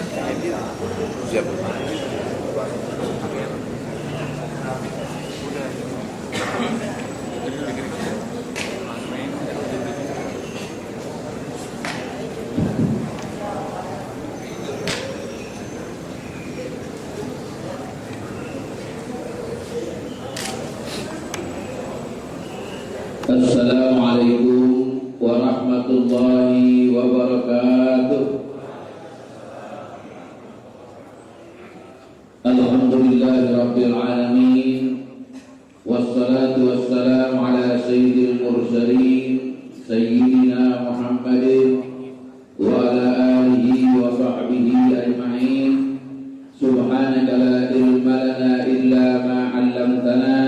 Siap. Assalamualaikum warahmatullahi wabarakatuh. Alhamdulillahirabbil alamin. Wassalatu wassalamu ala sayyidil mursalin sayyidina Muhammadin wa ala alihi wa sahbihi ajma'in. Subhanaka la ilma lana illa ma 'allamtana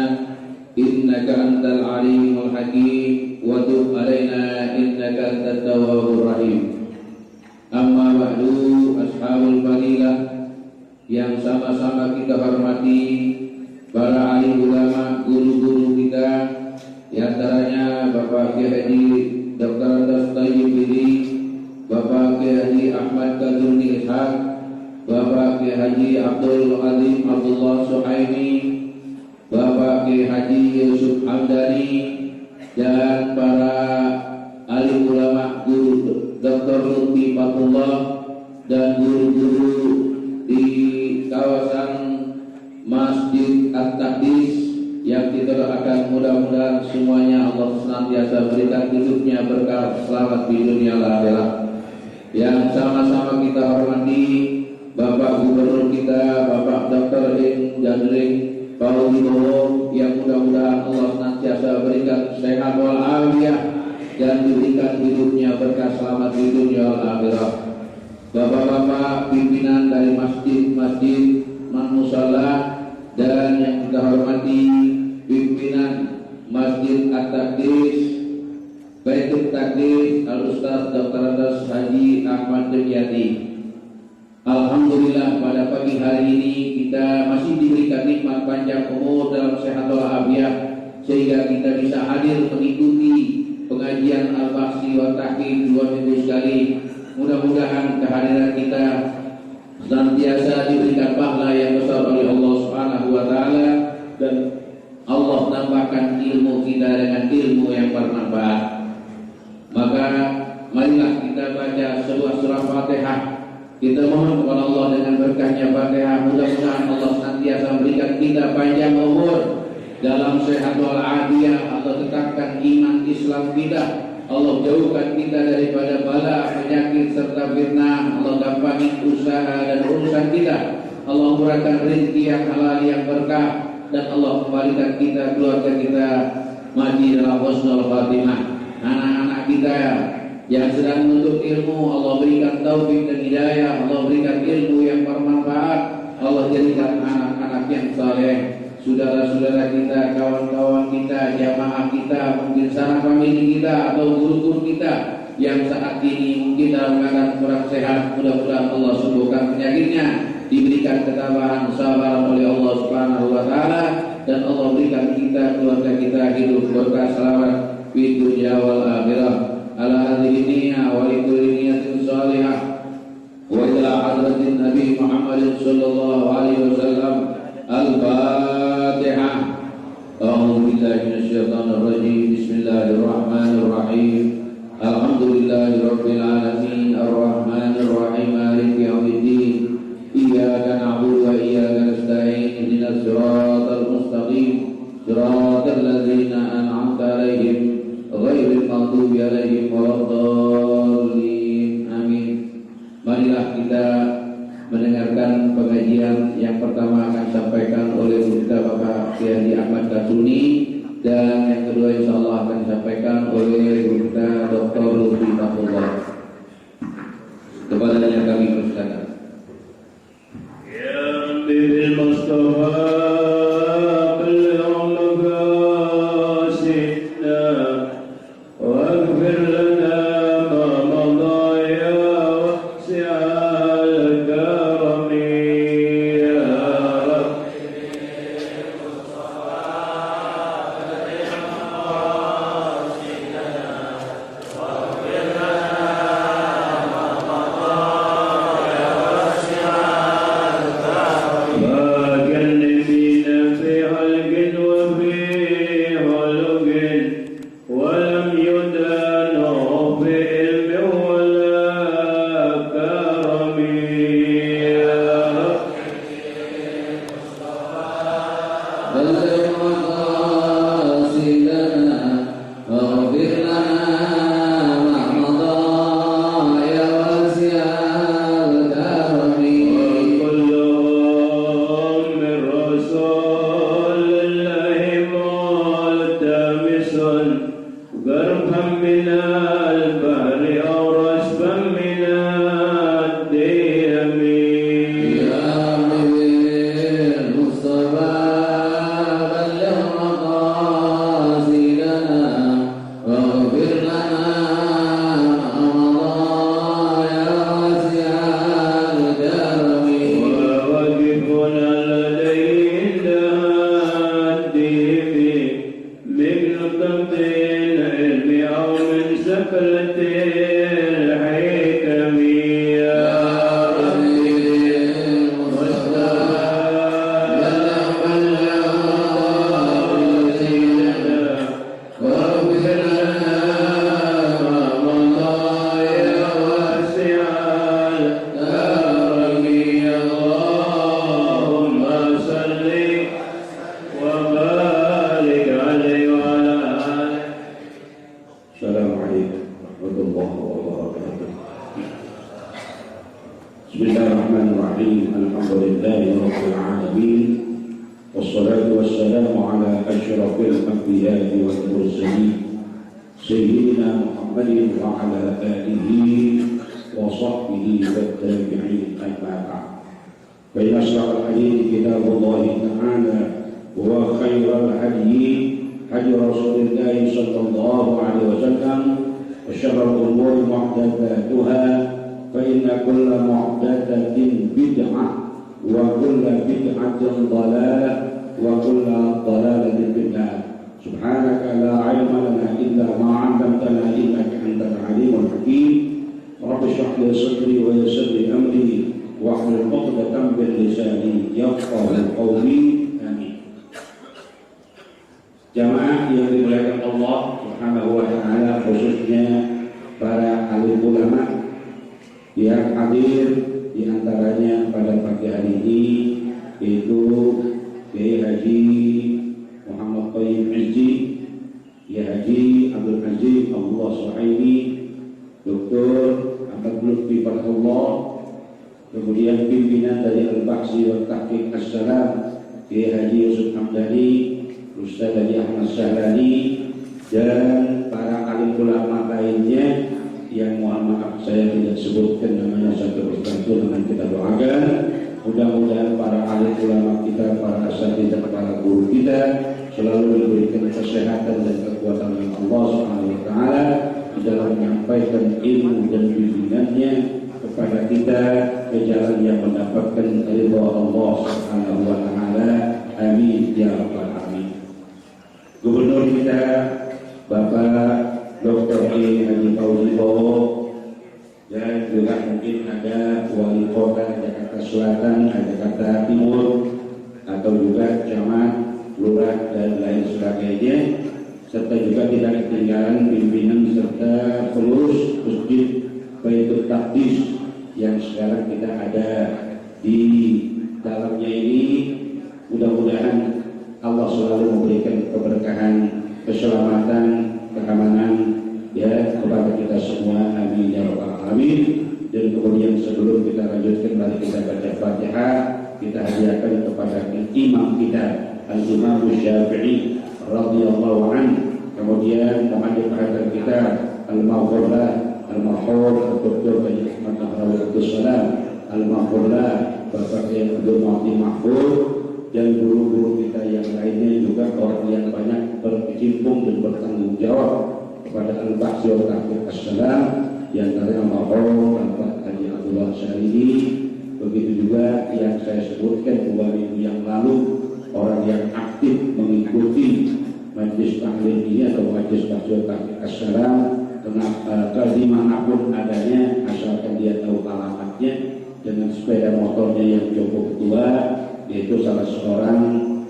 innaka antal alimul hakim wa tub alaina innaka antat tawwabur rahim. Amma ba'du, ashabul fadilah yang sama-sama kita hormati, para alim ulama, guru-guru kita, di antaranya Bapak Kiai Haji Dr. Andas Tayyibidi, Bapak Kiai Haji Ahmad Kadruni Ishaq, Bapak Kiai Haji Abdul Azim Abdullah Suhaimi, Bapak Kiai Haji Yusuf Hamdani, dan para alim ulama, guru Dr. Lutfi Fatullah, dan guru-guru di kawasan Masjid At-Taqdis yang kita doakan mudah-mudahan semuanya Allah senantiasa berikan hidupnya berkah selamat di dunia akhirat. Yang sama-sama kita hormati Bapak Gubernur kita, Bapak Dr. Ing Jandring Paul Wibowo, yang mudah-mudahan Allah senantiasa berikan sehat wal afiat dan diberikan hidupnya berkah selamat di dunia akhirat. Bapak-bapak pimpinan dari masjid-masjid, musala, dan yang kita hormati pimpinan Masjid At-Taqdis, Baitul Taqdis, Al-Ustaz Dr. Andas Haji Ahmad Demyati. Alhamdulillah pada pagi hari ini kita masih diberikan nikmat panjang umur dalam sehat walafiat sehingga kita bisa hadir mengikuti pengajian Al-Bahsi wa Tahqiq 2 minggu sekali. Mudah-mudahan kehadiran kita senantiasa diberikan pahala yang besar oleh Allah Subhanahu wa taala dan Allah tambahkan ilmu kita dengan ilmu yang bermanfaat. Maka marilah kita baca sebuah surah Fatihah. Kita mohon kepada Allah dengan berkahnya Fatihah, mudah-mudahan Allah senantiasa memberikan kita panjang umur dalam sehat wal afiat. Allah tetapkan iman Islam kita, Allah jauhkan kita daripada bala, penyakit serta fitnah. Allah gampangi usaha dan urusan kita. Allah murahkan rezeki yang halal yang berkah, dan Allah kembalikan kita, keluarga kita mati dalam husnul khatimah. Anak-anak kita yang sedang menuntut ilmu, Allah berikan taufik dan hidayah. Allah berikan ilmu yang bermanfaat. Allah jadikan anak-anak yang saleh. Saudara-saudara kita, kawan-kawan kita, jamaah kita, mungkin sanak famili kita atau guru-guru kita yang saat ini mungkin dalam keadaan kurang sehat, mudah-mudahan Allah sembuhkan penyakitnya, diberikan ketabahan sabar oleh Allah Subhanahu wa taala, dan Allah berikan kita, keluarga kita hidup berkah selamat di dunia wal akhirah. Ala hadhihi niyyah wa li kulli niyyatin shalihah wa ila hadratin Nabi Muhammad sallallahu alaihi wasallam. Al-Fatihah. A'udzu billahi minasyaitonir rajim. Bismillahirrahmanirrahim. Alhamdulillahirabbil alamin, arrahmanir rahim, maliki yaumiddin. Iyyaka na'budu wa iyyaka nasta'in. Ihdinas siratal mustaqim, siratal ladzina an'amta 'alaihim ghairil maghdubi 'alaihim waladdallin. Amin. Marilah kita mendengarkan pengajian yang pertama akan disampaikan oleh kita Bapak Kiai Ahmad Kadruni, dan yang kedua insyaallah akan disampaikan oleh kita Dr. Lutfi Fatullah. Kepadanya kami persilakan. Ya bil Mustafa Bismillahirrahmanirrahim. Alhamdulillahi rabbil alamin. Wassalatu wassalamu ala asyrafil anbiya'i wal mursalin sayyidina Muhammadin wa ala alihi wa sahbihi wat tabi'in amma ba'd. Fa inna ashrafal hadits kitabullahi ta'ala wa khairal hadyi hadi Rasulillah sallallahu alaihi wasallam wa syarrul umuri muhdatsatuha fa inna kulla muhdatsatin bid'ah wa kulla bid'atin dhalalah wa kulla dhalalatin finnar. Subhanaka la ilma lana illa ma 'allamtana innaka antal alimul hakim. Rabbi shrah li sadri wa yassir li amri wa hlul 'uqdatam min lisani yafqahu qawli. Amin. Jamaah yang dimuliakan Allah Subhanahu wa taala, khususnya para alim ulama yang hadir di antaranya pada pagi hari ini, yaitu Kiai Haji Muhammad Thayyib Izzi, Kiai Haji Abdul Aziz Abdullah Suhaimi, Dr. Ahmad Lutfi Fatullah, kemudian pimpinan dari Al-Bahsi wa Tahqiq As-Salam Kiai Haji Yusuf Hamdani, Ustaz Haji Ahmad Syahrani, dan para alim ulama lainnya yang mohon maaf saya tidak sebutkan namanya satu persatu, dengan kita doakan mudah-mudahan para alim ulama kita, para asatidz, para guru kita selalu diberikan kesehatan dan kekuatan oleh Allah Subhanahu wa taala di dalam menyampaikan ilmu dan bimbingannya kepada kita ke jalan yang mendapatkan ridha Allah Subhanahu wa taala. Amin ya rabbal alamin. Gubernur kita Bapak Dr. Haji Fauzi Bowo, dan juga mungkin ada wali kota Jakarta Selatan, Jakarta Timur, atau juga camat, lurah, dan lain sebagainya, serta juga tidak ketinggalan pimpinan serta pengurus masjid Baitul Taqdis yang sekarang kita ada di dalamnya ini. Mudah-mudahan Allah selalu memberikan keberkahan, keselamatan, keamanan ya kepada kita semua. Amin ya rabbal alamin. Dan kemudian sebelum kita lanjutkan, mari kita baca Fatihah. Kita hadiahkan kepada imam kita Al-Imam Syafi'i radhiyallahu anhu. Kemudian pemandu perhatian kita Al-Maghfurlah Al-Mahfur Dr. Haji Ahmad Abdul Salam Al-Maghfurlah Bapak yang Abdul Muhti Mahfur, dan guru-guru kita yang lainnya juga, orang yang banyak berkecimpung dan bertanggung jawab kepada Al-Bahsi wa Tahqiq As-Salam, di antaranya Mahfur Bapak Haji Abdullah Syahrini. Begitu juga yang saya sebutkan 2 minggu yang lalu, orang yang aktif mengikuti majlis taklim ini atau majlis Bahsi wa Tahqiq As-Salam ke dimanapun adanya, asalkan dia tahu alamatnya, dengan sepeda motornya yang cukup tua, yaitu salah seorang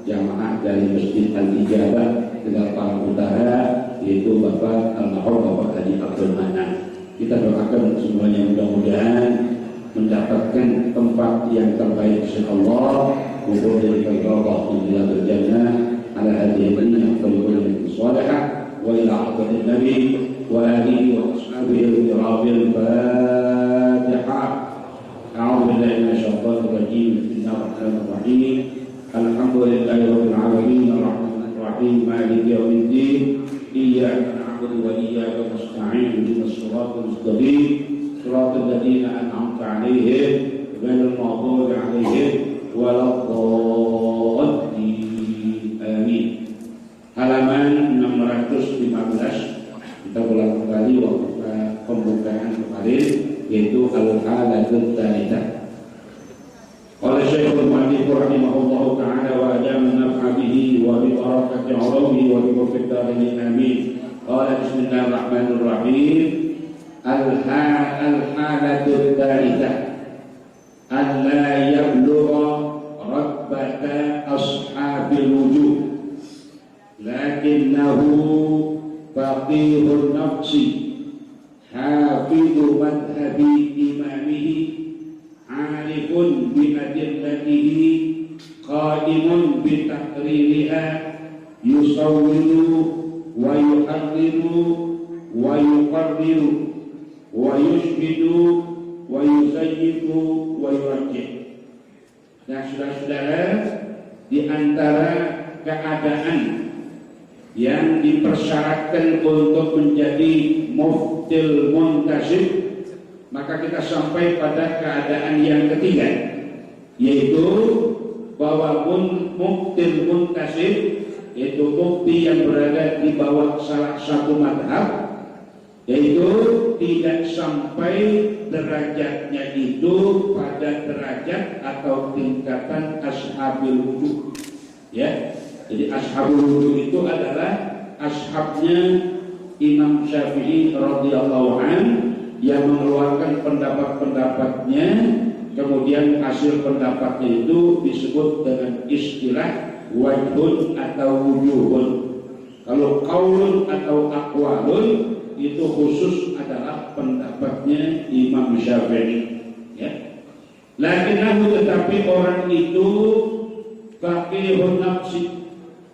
jamaah dari Masjid Al-Ijabah Tegal Parang Utara, yaitu Bapak Al-Mahfur Bapak Haji Abdul Manan. Kita doakan semuanya mudah-mudahan mendapatkan tempat yang terbaik insyaallah, kubur dari Allah di dalam jannah ala hadirin yang terbaik salihah wa ila hadratin nabi wa alihi wa ashabihi al-kiramil Fatihah. A'udzu billahi minasyaitonir rajim. Bismillahirrahmanirrahim. Alhamdulillahirabbil alamin arrahmanir rahim maliki yaumiddin iyyaka na'budu wa iyyaka nasta'in ihdinas siratal mustaqim siratal ladzina an'amta 'alaihim ghairil maghdubi 'alaihim waladdallin. Amin. Halaman 615 kita ulang kembali waktu pembukaan kemarin, yaitu al-halatul tsalitsah. Qala Syekhul Mu'allif rahimahullahu ta'ala wa ajamna naf'abihi wa bi barakati 'ulumihi wa bi barakatin amin. Qala bismillahirrahmanirrahim. Al-halatul tsalitsah alla yablugha rabbata ashabil wujud lakinnahu faqihun nafsi hafidhu madhabi imamihi arifun biadillatihi qaimun bitakririha yusawwiru wa yuharriru wa yuqarriru wa yushhidu wa yusayyidu wa yurajjih. Nah, saudara-saudara, di antara keadaan yang dipersyaratkan untuk menjadi muftil muntasib, maka kita sampai pada keadaan yang ketiga, yaitu bahwa muftil muntasib, yaitu mufti yang berada di bawah salah satu madhab, yaitu tidak sampai derajatnya itu pada derajat atau tingkatan ashabul wudu. Ya, jadi ashabul wudu itu adalah ashabnya Imam Syafi'i radhiyallahu an yang mengeluarkan pendapat-pendapatnya, kemudian hasil pendapatnya itu disebut dengan istilah wajhun atau wujuhun. Kalau qaulun atau aqwalun itu khusus adalah pendapatnya Imam Syafi'i, ya. Lakinnahu, tetapi orang itu faqihun nafsi,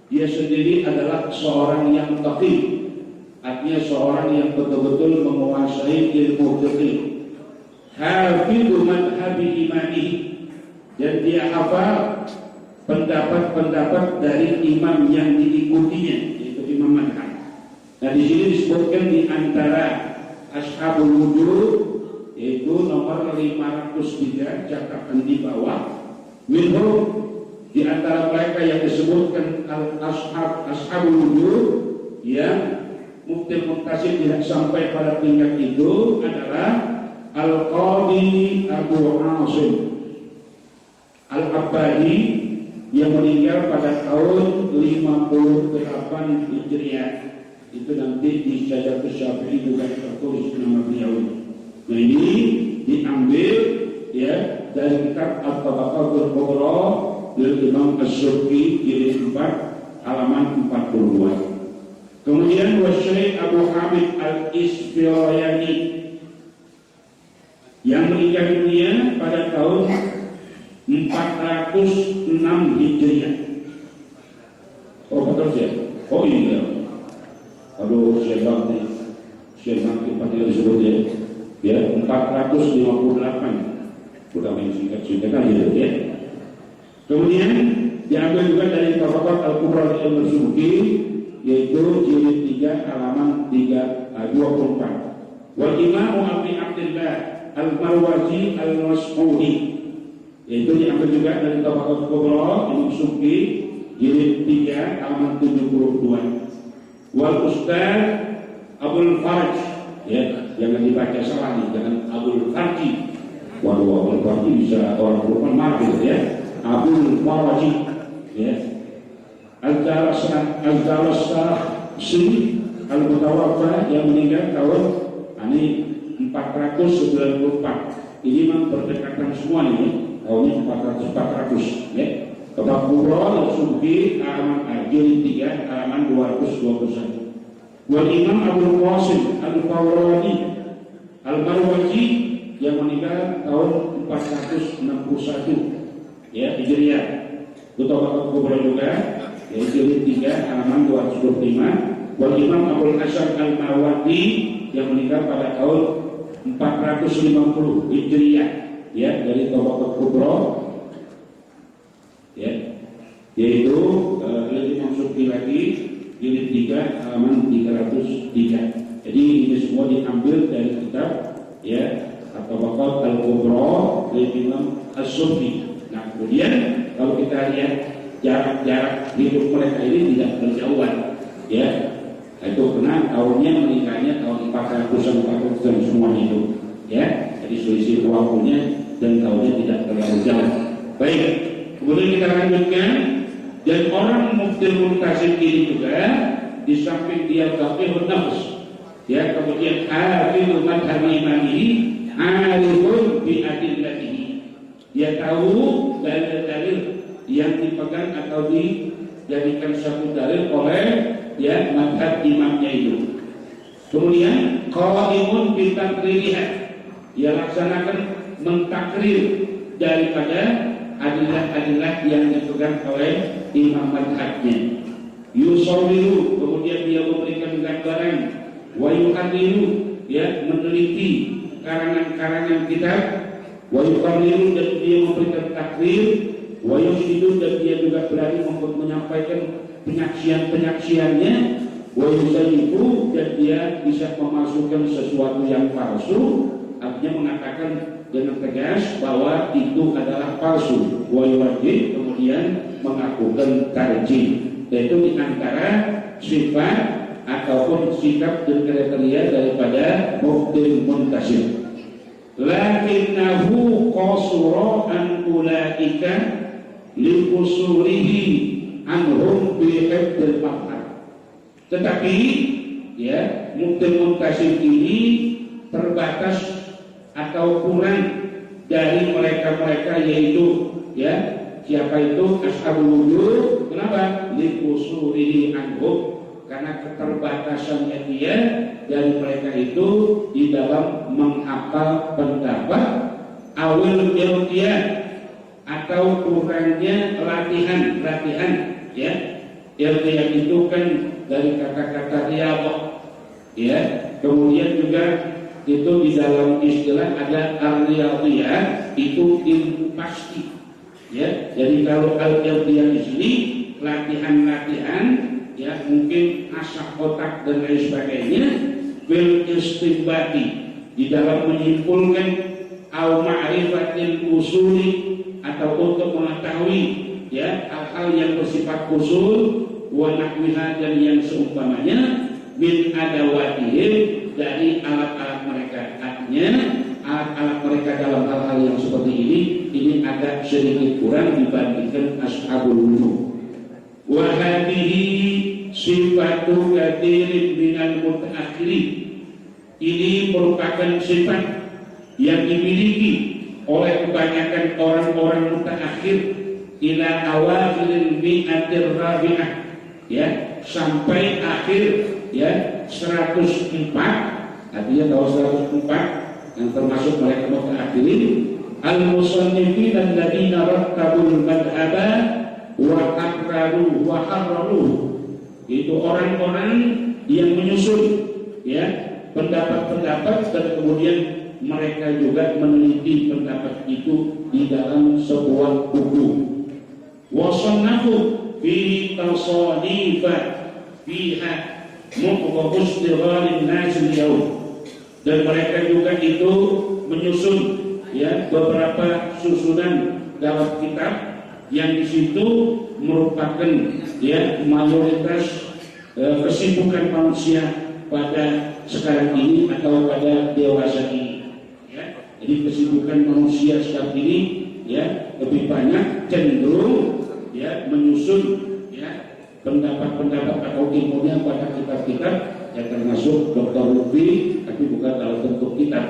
dia sendiri adalah seorang yang faqih, artinya seorang yang betul-betul menguasai ilmu fikih, hafidhu madhhabi imamihi, dan dia hafal pendapat-pendapat dari imam yang diikutinya, yaitu imam madhab. Nah, di sini disebutkan di antara ashabul wudu, yaitu nomor 503, catatan di bawah. Minhum, di antara mereka yang disebutkan ashabul wudu yang muftil muntasib tidak sampai pada tingkat itu adalah Al-Qadi Abu Asim Al-Abbadi yang meninggal pada tahun 58 Hijriah. Itu nanti di Syajatul Syafi'i juga tertulis nama beliau. Nah, ini diambil ya dari kitab At-Tabaqatul Kubra dari Imam As-Subki jilid 4 halaman 42. Kemudian Syekh Abu Hamid Al-Isfirayani yang meninggal dunia pada tahun 406 Hijriah. Oh, betul ya? Oh iya. Aduh, Syekh Fatih disebut ya 458. Udah main singkat-singkat aja ya. Kemudian diambil juga dari Tabaqat Al-Kubra Al-Subki, yaitu jilid 3 halaman 24. Wal Imam Abi Abdullah Al-Marwazi Al-Mas'udi, yaitu diambil juga dari Tabaqat Al-Kubra Al-Subki, jilid 3 halaman 72. Wal Ustaz Abul Faraj, ya, jangan dibaca salah nih, jangan Abul Farji. Waduh, Abul Farji bisa orang bukan marah gitu ya. Abul Farji, ya. Al-Jalasa Al-Mutawaffa yang meninggal tahun ini 494. Ini memang berdekatan semua ini, tahunnya 400 ya. Tabaqat Kubra Al-Subki halaman jilid 3 halaman 221. Wal Imam Abdul Qasim Al-Fawrani Al-Marwazi yang meninggal tahun 461 ya Hijriah. Tabaqat Kubra juga yaitu jilid 3 halaman 225. Wal Imam Abdul Hasan Al-Mawardi yang meninggal pada tahun 450 Hijriah ya dari Tabaqat Kubra, ya, yaitu Imam Subki lagi jilid 3 halaman 303. Jadi ini semua diambil dari kitab ya At-Tabaqat Al-Kubra dari Imam As-Subki. Nah, kemudian kalau kita lihat jarak hidup mereka ini tidak berjauhan, ya. Itu karena tahunnya meninggalnya tahun 400 semua itu, ya. Jadi selisih waktunya dan tahunnya tidak terlalu jauh. Baik. Kemudian kita lanjutkan, dan orang muftil muntasib ini juga di samping dia faqihun nafs, ya, kemudian hafidhu madhhabi imamihi, alifun bi adillatihi, dia tahu dalil-dalil yang dipegang atau dijadikan satu dalil oleh ya madhab imamnya itu. Kemudian qaimun bi takririha, dia laksanakan mentakrir daripada adilah-adilah yang dipegang oleh imam madhabnya. Yusawiru, kemudian dia memberikan gambaran. Wa yuhadiru, ya, meneliti karangan-karangan kitab. wa yuqarriru dan dia memberikan takrir, wa yushidu dan dia juga berani untuk menyampaikan penyaksian-penyaksiannya, wa yuzayibu dan dia bisa memasukkan sesuatu yang palsu, artinya mengatakan dengan tegas bahwa itu adalah palsu, wa yuwajib kemudian mengakukan tarjih. Yaitu di antara sifat ataupun sikap dan kriteria daripada mubtil muntasir. Lakinnahu qasura an ulaika li usulihi anhum bi hifdzil mafhum. Tetapi ya, mubtil muntasir ini terbatas atau kurang dari mereka-mereka, yaitu ya, siapa itu? Ashabul wujud. Kenapa? Likusurihi anhum, karena keterbatasannya dia dari mereka itu di dalam menghafal pendapat, awil ilmiah atau kurangnya latihan ya. Ilmiah itu kan dari kata-kata riyadhah ya. Kemudian juga itu di dalam istilah ada al-riyadhiyah, itu ilmu pasti ya. Jadi kalau al-riyadhiyah di sini latihan-latihan ya, mungkin asah otak dan lain sebagainya, bil istinbati di dalam menyimpulkan, au ma'rifatil usuli atau untuk mengetahui ya hal-hal yang bersifat usul, wa nahwiha dan yang seumpamanya, min adawatihim dari alat-alat mereka. Artinya alat-alat mereka dalam hal-hal yang seperti ini agak sedikit kurang dibandingkan ashabul wujud. Wa hadhihi sifatu katsirin minal mutaakhirin. Ini merupakan sifat yang dimiliki oleh kebanyakan orang-orang mutaakhir ila awakhiril mi'atir rabi'ah ya, sampai akhir ya 104. Artinya tahun 104 yang termasuk mereka mutaakhirin, al-musannifin alladziina rattabul madhaba wa akraru wa harraru. Itu orang-orang yang menyusun ya pendapat-pendapat dan kemudian mereka juga meneliti pendapat itu di dalam sebuah buku. Wasannafu fi tasanifa fiha muqaddis lighalin nas al-yawm. Dan mereka juga itu menyusun ya beberapa susunan dalam kitab yang di situ merupakan ya mayoritas kesibukan manusia pada sekarang ini atau pada dewasa ini ya. Jadi kesibukan manusia sekarang ini ya lebih banyak cenderung ya menyusun ya pendapat-pendapat atau ilmunya pada kitab-kitab yang termasuk Dr. Lutfi, tapi bukan dalam bentuk kitab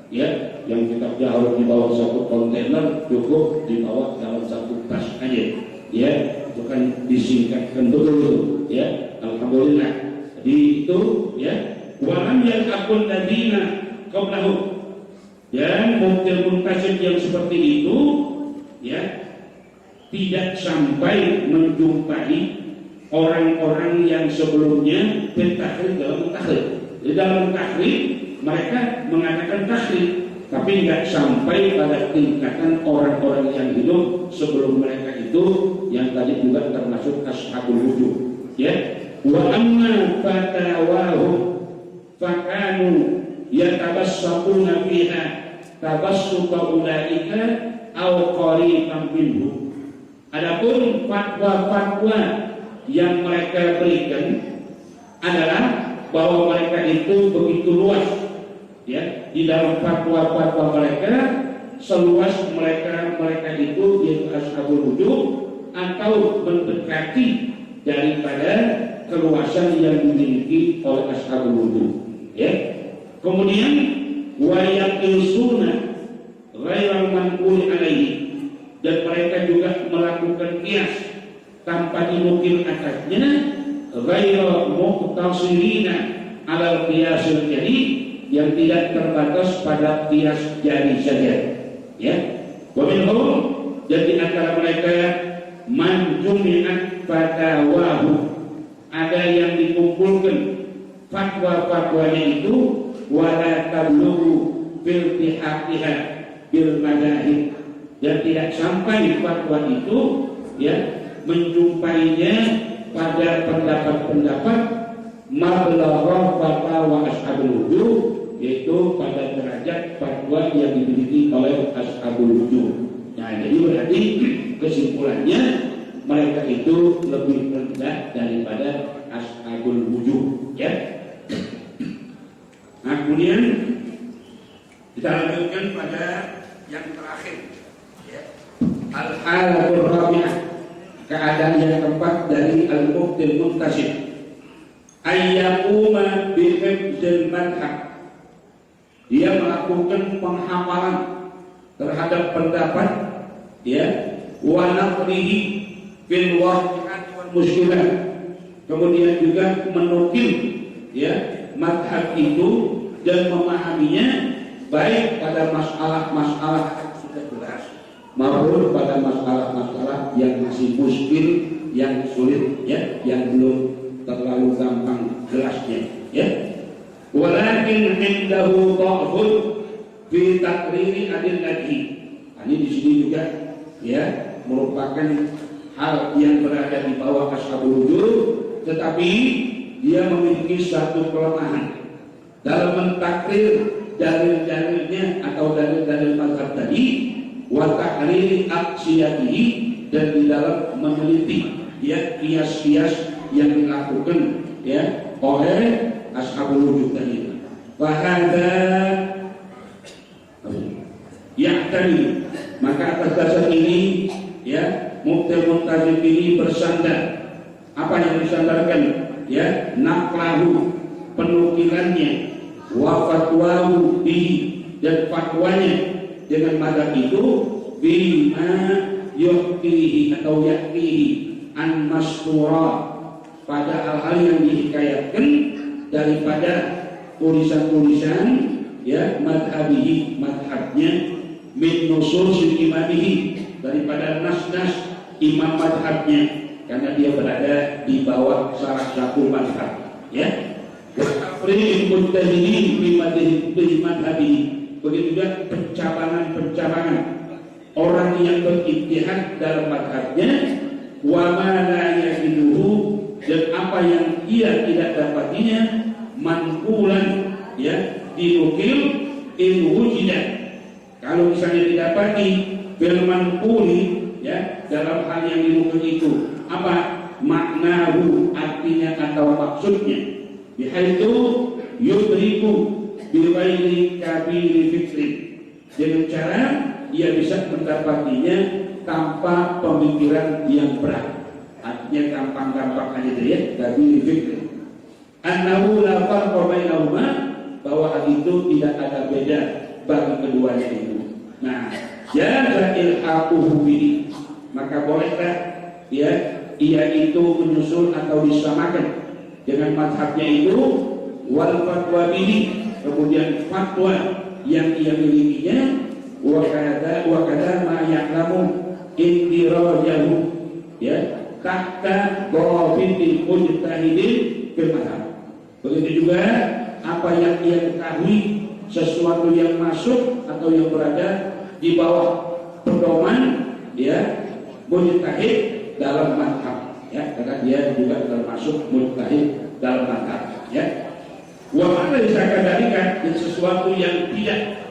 ya, yang kitabnya harus dibawa satu kontainer, cukup dibawa dalam satu tas aja ya, bukan disingkatkan dulu ya. Alhamdulillah. Jadi itu ya, walam yang akun ladina qablahu, dan mubtil muntasir yang seperti itu ya tidak sampai menjumpai orang-orang yang sebelumnya bertahlil dalam tahlil. Di dalam tahlil mereka mengatakan tahlil, tapi tidak sampai pada tingkatan orang-orang yang hidup sebelum mereka itu, yang tadi juga termasuk ashabul wujud ya. Wa amma fatawahum fakanu yatabassaquna fiha tabassuqa ulaika aw qariban minhu. Adapun fatwa-fatwa yang mereka berikan adalah bahwa mereka itu begitu luas ya, di dalam fatwa-fatwa mereka seluas mereka itu, yaitu ashabul wujud, atau mendekati daripada keluasan yang dimiliki oleh ashabul wujud ya. Kemudian wa yaqisuna ghairal manqul alaihi, dan mereka juga melakukan qiyas tanpa dinukil atasnya, ghairu muqtasirina ala qiyasil jari, yang tidak terbatas pada qiyas jari saja ya. Wa minhum, dan di antara mereka man jumi'at fatawahu, ada yang dikumpulkan fatwa-fatwanya itu, wala tablughu fil tihatiha, bil madahib, dan tidak sampai fatwa itu ya menjumpainya pada pendapat-pendapat mablagha fatwa ashabul wujuh, yaitu pada derajat fatwa yang dimiliki oleh ashabul wujuh. Nah, jadi berarti kesimpulannya mereka itu lebih rendah daripada ashabul wujuh, ya. Nah, kemudian kita lanjutkan pada yang terakhir, ya. Al-halatul rabi'ah, keadaan yang keempat dari al-mubtil muntasib, ayyaquma bihifdzil madhab, dia melakukan penghafalan terhadap pendapat, ya, wa naqlihi fil waqi'at wal musykilah, kemudian juga menukil, ya, madhab itu dan memahaminya baik pada masalah-masalah yang sudah jelas maupun pada masalah-masalah yang masih muskil, yang sulit, ya, yang belum terlalu gampang jelasnya, ya. Walakin indahu dha'fun fi taqriri adillati. Ini di sini juga, ya, merupakan hal yang berada di bawah ashabul wujuh, tetapi dia memiliki satu kelemahan dalam mentakrir dalil-dalilnya atau dalil-dalil mazhab tadi, wa tahlil aqsiyatihi, dan di dalam meneliti, ya, kias-kias yang dilakukan, ya, oleh ashabul wujuh tadi. Fahadha yahtani, maka atas dasar ini, ya, mubtil muntasib ini bersandar. Apa yang disandarkan? Ya, naqlahu, penukilannya, wa fatwahu bihi, dan fatwanya dengan madhab itu, bima yuhkihi atau yaknihi an mastura, pada hal-hal yang dihikayatkan daripada tulisan-tulisan, ya, madhabihi, madhabnya, min nususil imamihi, daripada nas-nas imam madhabnya, karena dia berada di bawah salah satu madhab, ya. Tafriq mujtahidin bi madhabihi, begitu juga pencabangan orang yang berijtihad dalam madhabnya, wa ma la yajiduhu, dan apa yang ia tidak dapatinya, manqulan, ya, dinukil, in wujida, kalau misalnya didapati bil manquli, ya, dalam hal yang dinukil itu apa maknahu, artinya atau maksudnya, yaitu yudriku bi ghairi kabiri fikri, dengan cara ia bisa mendapatinya tanpa pemikiran yang berat, artinya gampang-gampang aja deh, ya, kabiri fikri. Annahu la farqa bainahuma, bahwa hal itu tidak ada beda bagi keduanya itu. Nah, jaza ilhaquhu bihi, maka bolehkah, ya, ia itu menyusul atau disamakan dengan mazhabnya itu, wal fatwa bihi, kemudian fatwa yang ia milikinya, wa kadza ma ya'lamu indirajahu, ya, tahta dhabitil mujtahidin bil madhab. Begitu juga apa yang ia ketahui, sesuatu yang masuk atau yang berada di bawah pedoman, ya, mujtahid dalam madhab, ya, karena dia juga termasuk mujtahid dalam madhab, ya. Wa mana disakadarikan, dan sesuatu yang tidak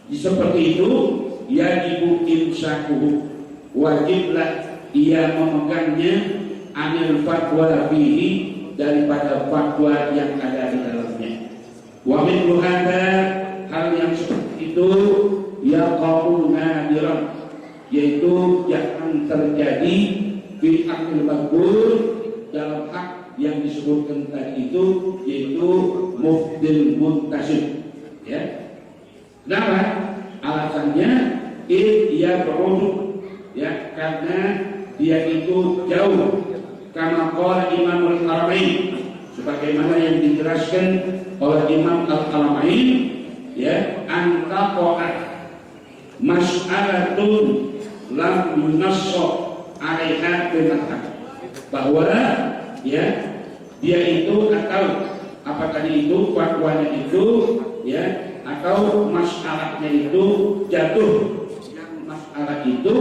seperti itu, yajibu imsakuhu, wajiblah ia memegangnya, anil fatwa fihi, daripada fatwa yang ada di dalamnya. Wa mithlu hadza, hal yang seperti itu, yaqa'u nadiran, yaitu yang terjadi fi haqqil maqbul, dalam hak yang disebutkan tadi itu, yaitu mubtil muntasib, ya. Kenapa? Alasannya ia berudu, ya, karena dia itu jauh, kama qala Imamul Haramain, sebagaimana yang dijelaskan oleh Imam Al-Haramain, ya, antaqa'at mas'alatun lam yunassa 'alaiha bil madhab, bahwa, ya, dia itu atau apa tadi itu fatwanya itu, ya, atau masalahnya itu jatuh, yang masalah itu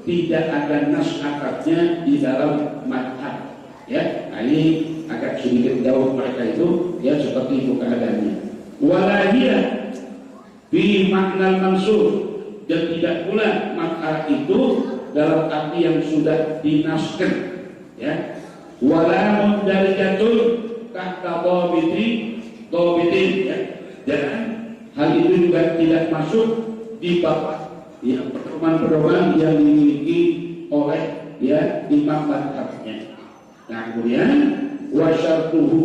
tidak ada nas akadnya di dalam madhab. Ya, nah ini agak sedikit jauh mereka itu, ya seperti itu keadaannya. Walahiyah bi makna mansur, dan tidak pula masalah itu dalam arti yang sudah dinaskan. Ya, wala mundarijatun tahta dhabitin, ya. Dan hal itu juga tidak masuk di bawah ya pedoman-pedoman yang dimiliki oleh ya imam madhabnya. Nah kemudian wasyartuhu,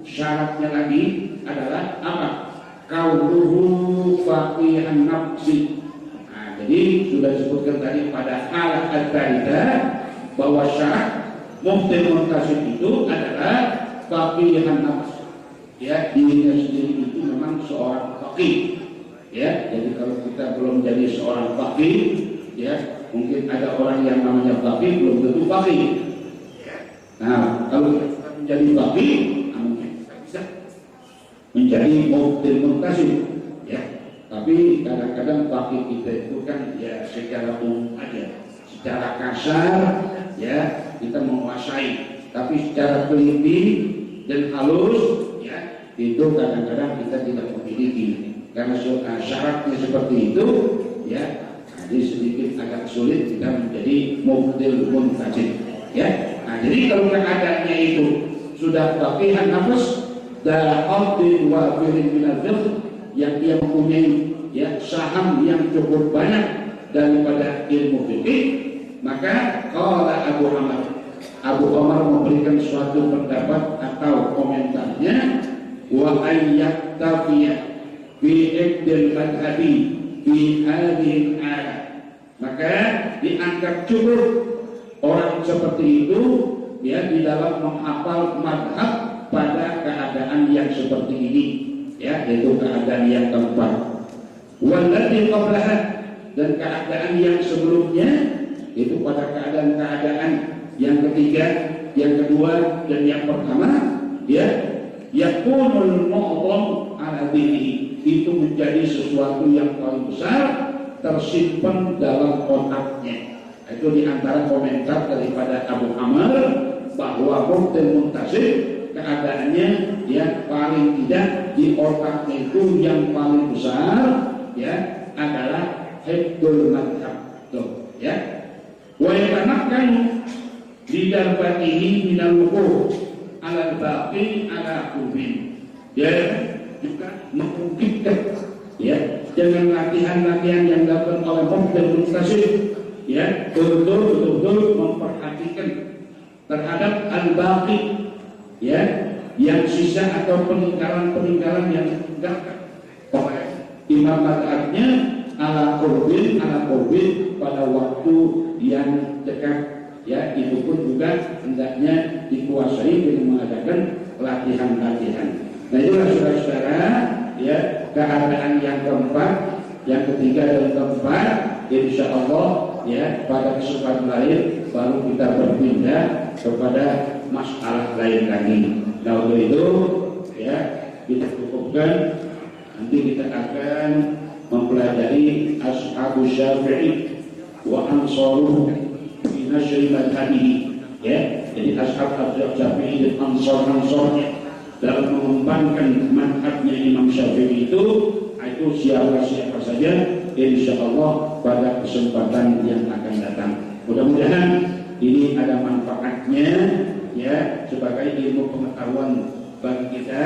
syaratnya lagi adalah apa? Kaunuhu faqihan nafsi. Nah, jadi sudah disebutkan tadi pada hal al-taridah bahwa syarat mufti muntasib itu adalah faqihan nafsi. Ya, dirinya sendiri itu memang seorang faqih. Ya, jadi kalau kita belum jadi seorang faqih, ya mungkin ada orang yang namanya faqih belum tentu faqih. Nah, kalau kita menjadi faqih, mungkin kita bisa menjadi mufti muntasib. Ya, tapi kadang-kadang faqih kita itu kan ya secara umum aja, secara kasar, ya kita menguasai, tapi secara teliti dan halus, ya itu kadang-kadang kita tidak memiliki. Karena syaratnya seperti itu, ya jadi sedikit agak sulit kita menjadi mufti muntasib. Ya, nah jadi kalau keadaannya itu sudah faqihan nafs dan qadin wa firin minal fiqh, yang dia mempunyai ya saham yang cukup banyak daripada ilmu fikih, maka qala Abu Umar memberikan suatu pendapat atau komentarnya, wa ayyat tafiyah fi iqdil madhabi fi hadhihi al-ayat, maka dianggap cukup orang seperti itu ya di dalam menghafal madhab pada keadaan yang seperti ini, ya yaitu keadaan yang keempat. Wallati qablaha, dan keadaan yang sebelumnya itu pada keadaan-keadaan yang ketiga, yang kedua, dan yang pertama, ya yakunul mu'dham ala dinihi, itu menjadi sesuatu yang paling besar tersimpan dalam otaknya. Itu diantara komentar daripada Abu Amr bahwa mufti muntasib keadaannya ya paling tidak di otaknya itu yang paling besar ya adalah hifdzul madhab, ya. Wa yatamakkanu di darbatihi minal wuquf ala baqi ala kubin, ya juga memungkinkan ya dengan latihan-latihan yang dilakukan oleh mufti muntasib ya betul-betul memperhatikan terhadap al-baqi ya yang sisa atau peninggalan yang ditinggalkan oleh imam madhabnya ala qurbin pada waktu yang dekat, ya itu pun juga hendaknya dikuasai dengan mengadakan latihan-latihan. Nah itulah saudara-saudara ya keadaan yang keempat, yang ketiga dan keempat, insya Allah ya pada kesempatan lain baru kita berpindah kepada masalah lain lagi. Nah untuk itu ya kita cukupkan, nanti kita akan mempelajari Ashabus Syafi'i wa Ansaruhu fi nasyri madhabihi, ya jadi ashab Syafi'i dan ansar-ansarnya dalam mengembangkan madhabnya Imam Syafi'i itu siapa saja insya Allah pada kesempatan yang akan datang. Mudah-mudahan ini ada manfaatnya ya sebagai ilmu pengetahuan bagi kita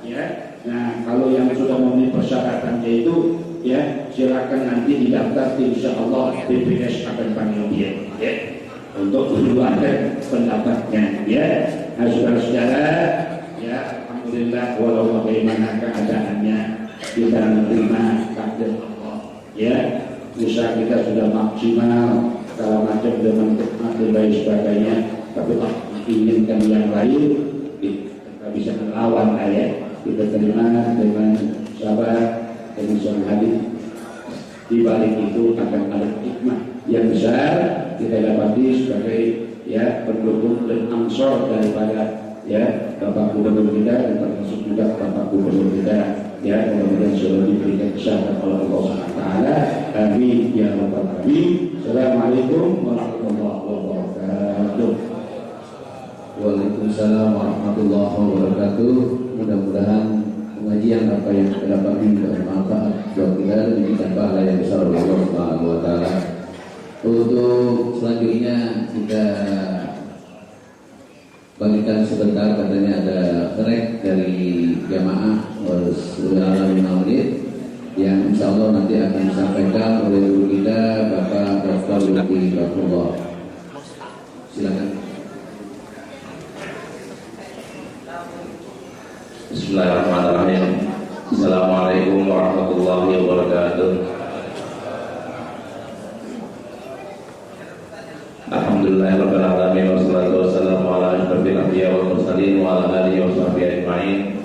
ya. Nah kalau yang sudah memenuhi persyaratannya itu ya silakan nanti didaftar, insya Allah BPS akan panggil dia ya untuk mengeluarkan pendapatnya ya. Nah saudara-saudara ya alhamdulillah walau bagaimana keadaannya kita menerima takdir Allah ya. Usaha kita sudah maksimal segala macam dengan khidmat dan lain sebagainya, tapi Allah menginginkan yang lain kita bisa melawan ya. Kita terima dengan sabar dan usaha hadis. Di balik itu akan ada hikmah yang besar kita dapati sebagai ya pendukung dan ansor daripada ya Bapak Gubernur kita dan termasuk juga Bapak Gubernur kita ya, mudah-mudahan sudah diberikan kesehatan oleh Allah SWT. Amin ya rabbal alamin. Assalamualaikum warahmatullahi wabarakatuh. Waalaikumsalam warahmatullahi wabarakatuh. Mudah-mudahan pengajian apa yang kita dapati bermanfaat buat kita dan kita pahala yang besar oleh Allah Subhanahu wa taala. Untuk selanjutnya kita bagikan sebentar, katanya ada track dari jamaah Saudara 5 menit yang insya Allah nanti akan disampaikan oleh guru kita Bapak Dr. Lutfi Rahmatullah. Silakan. Bismillahirrahmanirrahim. Assalamualaikum warahmatullahi wabarakatuh. Alhamdulillahirabbil alamin wassalatu wassalamu ala asyrofil anbiya wal mursalin wa ala alihi washabbihi ajmain.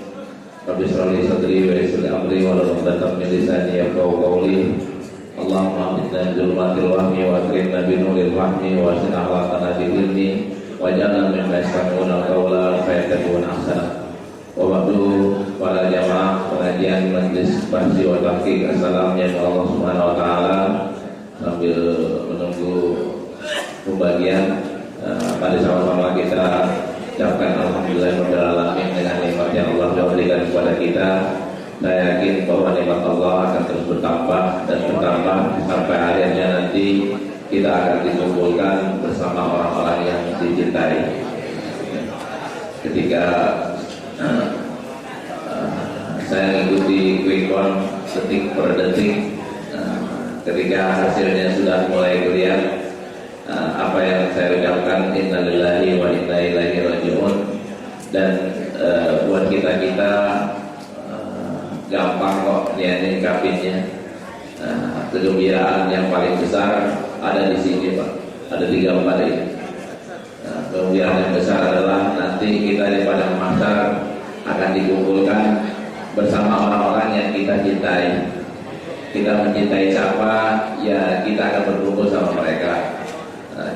Rabbi shrah li sadri wa yassir li amri wa hlul 'uqdatam min lisani yafqahu qawli. Allahumma inna dzulmatil wahmi wa akrimna bi nuril fahmi wa asin akhlaqana bil ilmi waj'alna mimman yastami'una al-qawla fayattabi'una ahsana. Waktu para jamaah pengajian Majelis Bahsi wa Tahqiq, assalamu alaikum Allah Subhanahu wa taala. Sambil menunggu pembagian, pada sama-sama kita ucapkan alhamdulillahirabbil alamin dengan nikmat yang Allah berikan kepada kita. Saya yakin bahwa nikmat Allah akan terus bertambah dan bertambah sampai akhirnya nanti kita akan dikumpulkan bersama orang-orang yang dicintai. Ketika saya mengikuti quick count detik per detik, ketika hasilnya sudah mulai kelihatan, apa yang saya ucapkan innalillahi wa inna ilaihi raji'un. Dan buat kita gampang kok nyikapinnya. Kegembiraan yang paling besar ada di sini, Pak. Ada 3 gambar ini. Kegembiraan yang besar adalah nanti kita di padang mahsyar akan dikumpulkan bersama orang-orang yang kita cintai. Kita mencintai siapa, ya kita akan berkumpul sama mereka.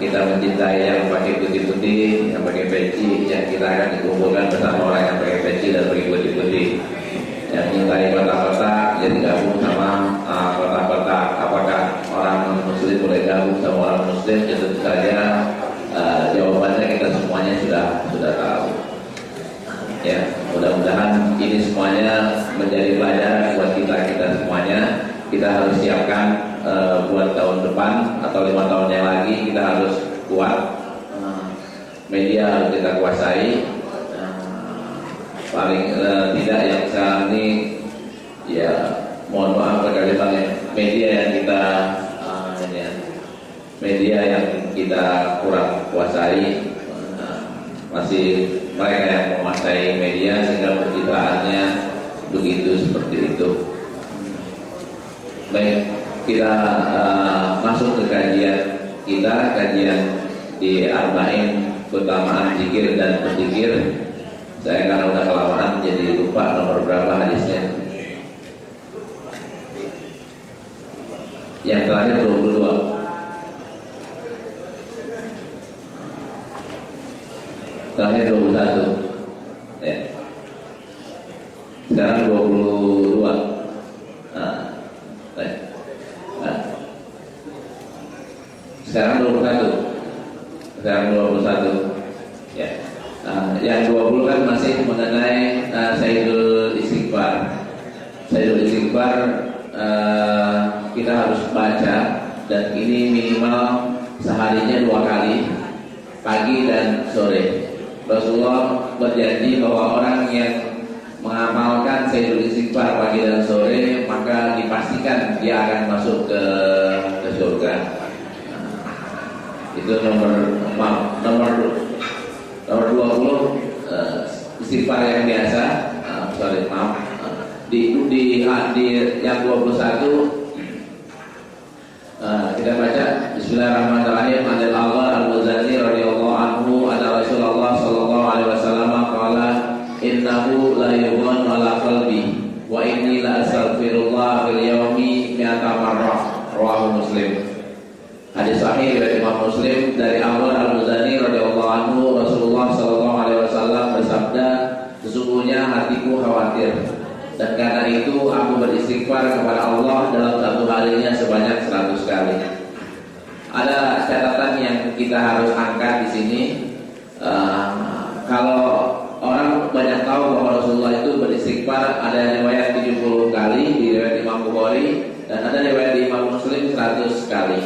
Kita mencintai yang pakai putih-putih, yang pakai peci, yang kita akan dikumpulkan bersama orang yang pakai peci dan pakai putih-putih. Yang mencintai kotak-kotak, jadi gabung sama kotak-kotak. Apakah orang muslim boleh gabung sama orang muslim? Tentu saja jawabannya kita semuanya sudah tahu. Ya, mudah-mudahan ini semuanya menjadi pelajaran buat kita semuanya. Kita harus siapkan buat tahun depan atau 5 tahun yang lagi kita harus kuat. Media harus kita kuasai. Paling tidak yang sekarang ini, ya mohon maaf berkali-kali, media yang kita kurang kuasai. Masih mereka yang menguasai media sehingga pencitraannya begitu seperti itu. Baik, kita masuk ke kajian kita, kajian di Arba'in, keutamaan zikir dan berzikir. Saya karena udah kelamaan jadi lupa nomor berapa hadisnya. Yang terakhir 22. Terakhir 21. Ya. Sekarang 22. Sekarang 21. Sekarang 21. Ya. Yang 20 kan masih mengenai Sayyidul Istighfar. Sayyidul Istighfar kita harus baca, dan ini minimal seharinya 2 kali, pagi dan sore. Rasulullah berjanji bahwa orang yang mengamalkan Sayyidul Istighfar pagi dan sore, maka dipastikan dia akan masuk ke surga. Itu nomor 20 istighfar yang biasa. Di yang 21 kita baca Bismillahirrahmanirrahim. Anil Allah al-Muzani radhiyallahu anhu anna Rasulullah sallallahu alaihi wasallam qala innahu la yughanu ala qalbi wa inni la astaghfirullah fil yaumi mi'ata marrah. Rawahu Muslim. Hadis sahih dari Imam Muslim dari Amr al-Muzani radhiyallahu anhu, Rasulullah sallallahu alaihi wasallam bersabda, sesungguhnya hatiku khawatir Dan karena itu aku beristighfar kepada Allah dalam satu harinya sebanyak 100 kali. Ada catatan yang kita harus angkat di sini. Kalau orang banyak tahu bahwa Rasulullah itu beristighfar, ada riwayat 70 kali di riwayat Imam Bukhari dan ada riwayat di Imam Muslim 100 kali.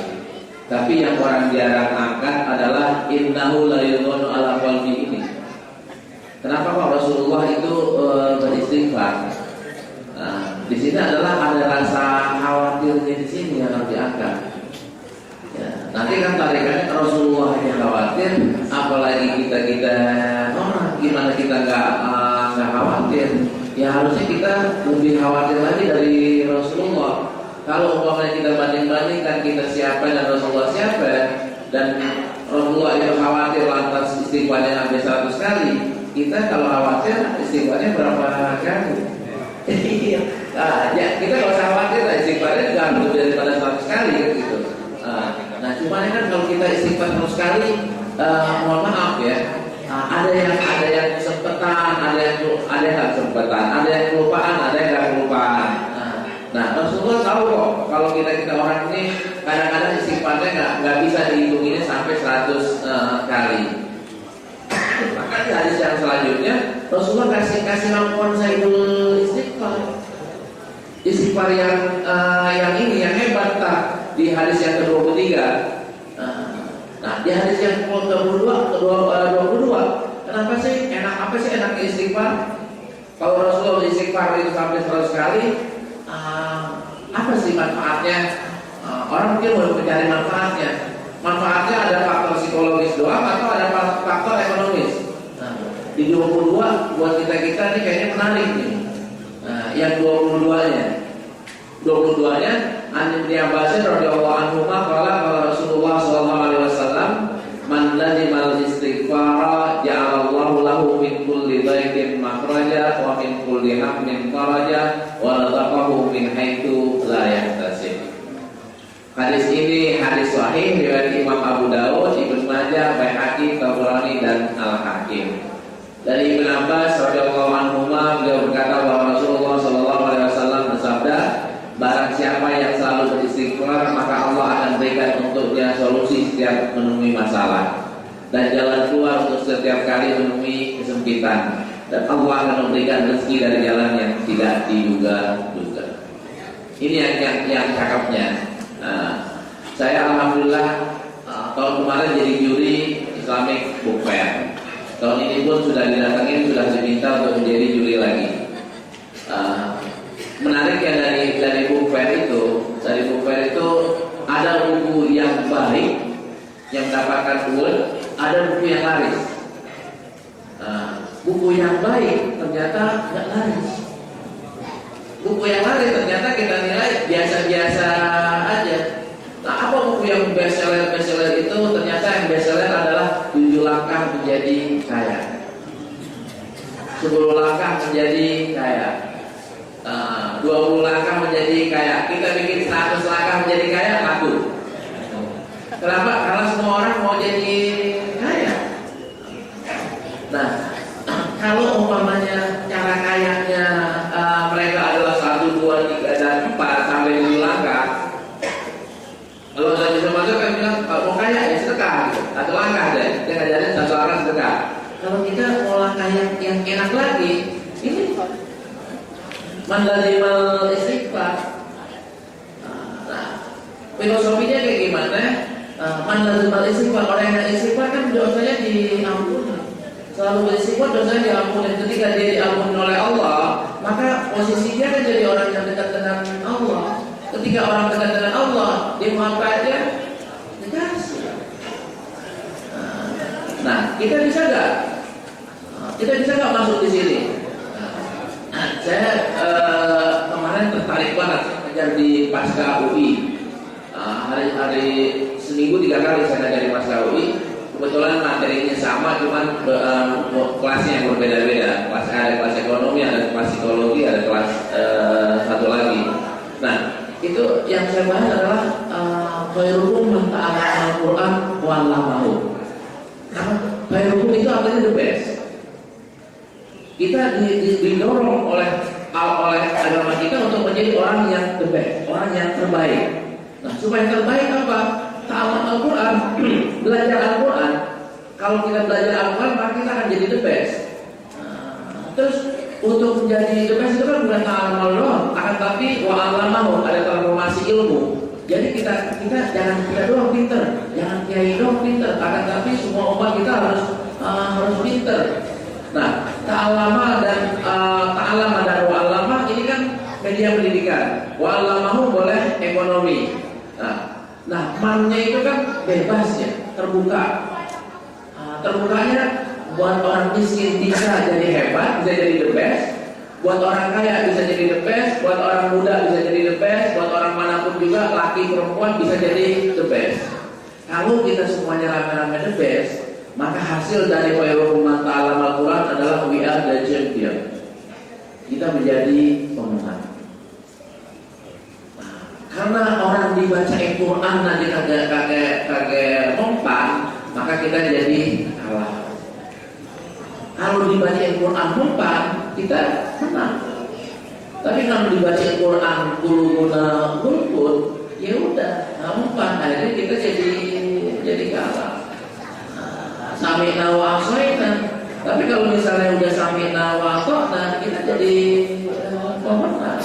Tapi yang orang jarang angkat adalah innahu la yughnu ala qalbi ini. Kenapa kok Rasulullah itu beristighfar? Di sini adalah ada rasa khawatirnya di sini yang harus diangkat. Ya, nanti kan tarikannya Rasulullah yang khawatir, apalagi kita orang gimana kita nggak khawatir? Ya harusnya kita lebih khawatir lagi dari Rasulullah. Kalau umpamanya kita banding-bandingkan kita siapa dan Rasulullah siapa, dan Rasulullah itu khawatir lantas istighfarnya sampai 100 kali, kita kalau khawatir istighfarnya berapa kali? Ya, kita nggak usah khawatir lah, istighfarnya jangan lebih daripada 100 kali gitu. Nah cuma kan kalau kita istighfar 100 kali, mohon maaf ya, ada yang sempetan, ada yang nggak sempetan, ada yang kelupaan, ada yang nggak kelupaan. Nah Rasulullah tahu kok kalau kita orang ini kadang-kadang istighfarnya nggak bisa dihitunginnya sampai 100 kali. Maka di hadis yang selanjutnya Rasulullah kasih ramuan Sayyidul Istighfar yang ini yang hebat tak di hadis yang ke-23. Nah di hadis yang ke-22 kenapa sih enak istighfar? Kalau Rasulullah istighfar itu sampai 100 kali, apa sih manfaatnya? Orang mungkin mau mencari manfaatnya. Manfaatnya ada faktor psikologis doang atau ada faktor ekonomis. Di 22 buat kita ini kayaknya menarik nih. Yang 22-nya An Ibnu Abbas radhiyallahu anhu qala Rasulullah sallallahu alaihi wasallam man lazimal istighfara ja'alallahu lahu min kulli dhaiqin makhraja wa min kulli hammin faraja wa razaqahu min haitsu la yahtasib. Hadis ini hadis sahih riwayat Imam Abu Dawud, Ibnu Majah, Baihaqi, Tabrani dan Al-Hakim. Dari Ibnu Abbas radhiyallahu anhu beliau berkata bahwa Rasulullah sallallahu alaihi wasallam bersabda, barang siapa yang selalu beristighfar maka Allah akan berikan untuknya solusi setiap menemui masalah dan jalan keluar untuk setiap kali menemui kesempitan, dan Allah akan memberikan rezeki dari jalan yang tidak diduga-duga. Ini yang cakepnya. Saya alhamdulillah tahun kemarin jadi juri Islamic Book Fair. Tahun ini pun sudah didatangin, sudah diminta untuk menjadi juri lagi. Menariknya dari book fair itu ada buku yang baik yang mendapatkan award, ada buku yang laris. Buku yang baik ternyata nggak laris. Buku yang laris ternyata kita nilai biasa-biasa aja. Nah, apa buku yang bestseller itu? Ternyata yang bestseller adalah 7 langkah menjadi kaya, 10 langkah menjadi kaya, 20 langkah menjadi kaya. Kita bikin 100 langkah menjadi kaya, laku. Kenapa? Karena semua orang mau jadi kaya. Nah, kalau umpamanya cara kayanya mereka adalah 1, 2, 3, dan 4 sampai 7 langkah. Kalau saya bisa masuk kan bilang mau kaya ya sedekah gitu. Satu langkah deh, kita ngajarin 1 orang sedekah. Kalau kita mau langkah yang enak lagi, ini man lazimal istighfar. Nah, filosofinya kayak gimana? Man lazimal istighfar, orang yang istighfar kan dosanya diampuni. Selalu beristighfar dosanya diampuni. Ketika dia diampuni oleh Allah, maka posisinya kan jadi orang yang dekat dengan Allah. Ketika orang dekat dengan Allah, dia mau apa aja dikasih. Nah, kita bisa nggak masuk di sini? Saya kemarin tertarik banget ngajar di Pasca UI. Hari seminggu 3 kali saya ngajar di Pasca UI. Kebetulan materinya sama, cuman kelasnya yang berbeda-beda. Kelas ada kelas ekonomi, ada kelas psikologi, ada kelas satu lagi. Nah, itu yang saya bahas adalah khairukum man ta'allama al-Qur'an wa 'allamahu. Khairukum itu artinya the best. Kita didorong oleh oleh agama kita untuk menjadi orang yang the best, orang yang terbaik. Nah, supaya terbaik apa? Ta'alam Al-Quran, belajar Al-Quran. Kalau kita belajar Al-Quran, maka kita akan jadi the best. Terus untuk menjadi the best itu kan bukan ta'alam Allah, akan tapi wa'alamahu, ada transformasi ilmu. Jadi kita jangan kita doang pinter, jangan kiai doang pinter, akan tapi semua umat kita harus pinter. Nah, ta'alama dan wa'alama ini kan media pendidikan. Wa'alamahu boleh ekonomi. Nah, mannya itu kan bebas ya, terbuka. Terbukanya buat orang miskin bisa jadi hebat, bisa jadi the best. Buat orang kaya bisa jadi the best, buat orang muda bisa jadi the best, buat orang manapun juga, laki perempuan bisa jadi the best. Kalau kita semuanya rame-rame the best, maka hasil dari Qairuman Ta'alam Al-Quran adalah we are the champion. Kita menjadi pemenang. Karena orang dibaca Al-Quran nanti kagak mempan, maka kita jadi kalah. Kalau dibaca Al-Quran mempan, kita menang. Tapi kalau dibaca Al-Quran guna gulpun, ya udah, nggak mempan. Akhirnya kita jadi kalah. Sami'na wa ata'na. Tapi kalau misalnya udah sami'na wa ata'na, kita jadi pemenang.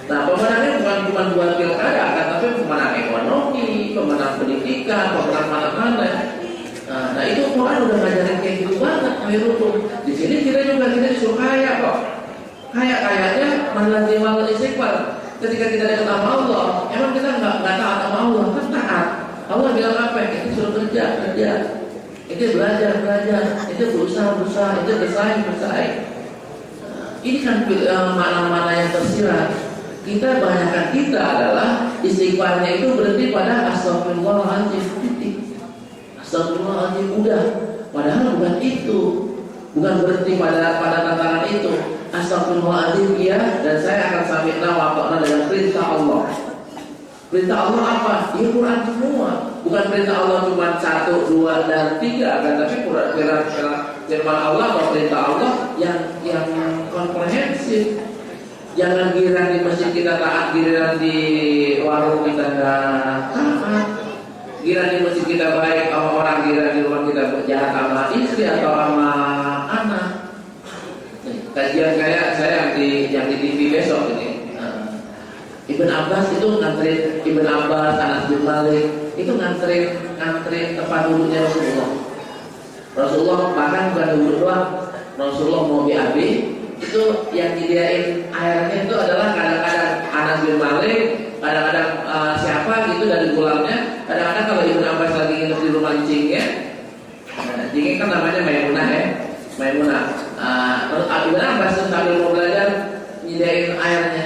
Nah, pemenangnya bukan cuma buat pilkada, tapi pemenang ekonomi, pemenang pendidikan, pemenang mana-mana. Nah, itu Quran udah ngajarin kayak gitu banget. Di sini kita disuruh kaya kok. Kayaknya menlazimal istighfar. Ketika kita dekat sama Allah, emang kita nggak taat sama Allah, kan taat. Allah bilang apa? Kita suruh kerja. Itu belajar, itu berusaha, itu bersaing. Ini kan mana-mana yang tersirat. Banyakkan kita adalah istighfarnya itu berhenti pada astagfirullahaladzim. Astagfirullahaladzim udah. Padahal bukan itu. Bukan berhenti pada tantangan itu. Astagfirullahaladzim ya, dan saya akan sami'na wa ata'na dengan perintah Allah. Perintah Allah apa? Ya Quran semua. Bukan perintah Allah cuma 1, 2, dan 3, kan? Tapi firman Allah atau perintah Allah yang komprehensif. Jangan giliran di masjid kita taat, giliran di warung kita nggak taat. Giliran di masjid kita baik sama orang, giliran di rumah kita jahat sama istri atau sama anak. Kajian kayak saya yang di TV besok ini. Ibn Abbas itu nganterin Ibn Abbas, Anas bin Malik itu nganterin tempat duduknya Rasulullah bahkan bukan duduk doang. Rasulullah mau BAB itu yang nyediain airnya itu adalah kadang-kadang Anas bin Malik, kadang-kadang siapa gitu dari pulangnya, kadang-kadang kalau Ibn Abbas lagi nginep di rumah cingnya, cingnya kan namanya Maimunah ya, Maimunah. Terus Ibn Abbas sambil mau belajar nyediain airnya.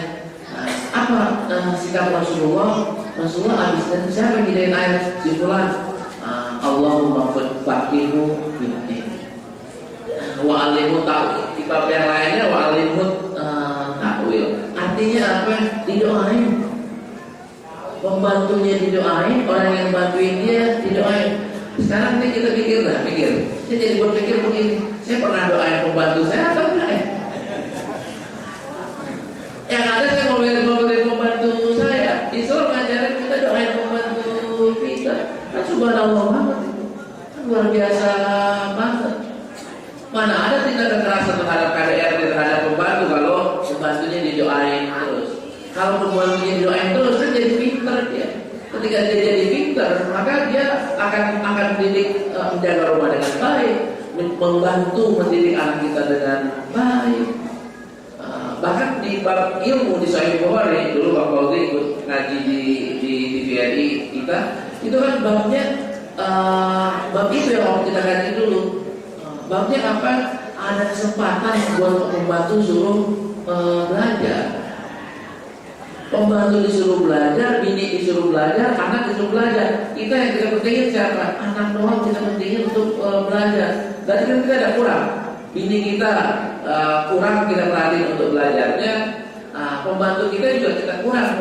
Apa sikap Rasulullah? Rasulullah habis dan siapa yang nyediain air? Si fulan. Allahumma faqihu fiddin. Wa alimhu ta'wil. Kitab yang lainnya wa alimhu ta'wil. Artinya apa? Didoain. Pembantunya didoain, orang yang bantuin dia didoain. Sekarang ini kita pikir. Saya jadi berpikir begini. Saya pernah doain pembantu saya atau enggak ya? Yang ada saya ngobrol-ngobrol pembantu saya. Islam ngajarin kita doain pembantu kita. Kan subhanallah banget itu. Kan luar biasa banget. Mana ada tindak kekerasan terhadap KDRT terhadap pembantu kalau pembantunya didoain terus. Kalau pembantunya didoain terus kan jadi pinter dia. Ketika dia jadi pinter, maka dia akan mendidik menjaga rumah dengan baik, membantu mendidik anak kita dengan baik. Bahkan di bab ilmu di Sahih Bukhari dulu Pak Fauzi ikut ngaji di TVRI kita, itu kan babnya bab itu yang mau kita ngaji dulu. Babnya apa? Ada kesempatan buat pembantu suruh belajar. Pembantu disuruh belajar, bini disuruh belajar, anak disuruh belajar. Kita yang kita pentingin siapa? Anak doang kita pentingin untuk belajar. Berarti kan kita ada kurang. Bini kita kurang kita perhatiin untuk belajarnya. Pembantu kita juga kita kurang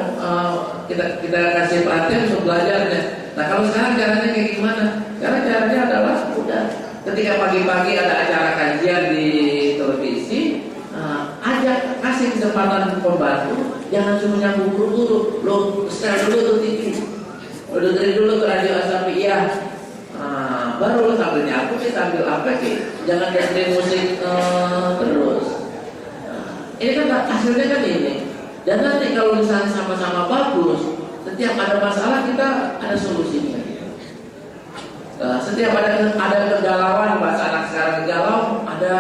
kita kasih perhatian untuk belajarnya. Nah kalau sekarang caranya kayak gimana? Karena caranya adalah udah ketika pagi-pagi ada acara kajian di televisi, ajak kasih kasih kesempatan pembantu, jangan cuma nyambung buru-buru. Lo setel dulu tuh TV, lo dengerin dulu ke radio Asapiyah, baru lo sambil nyapu sih, sambil apa sih, jangan dengerin musik terus. Ini kan hasilnya kan ini. Dan nanti kalau misalnya sama-sama bagus, setiap ada masalah kita ada solusinya. Setiap ada kegalauan, bahasa anak sekarang galau, ada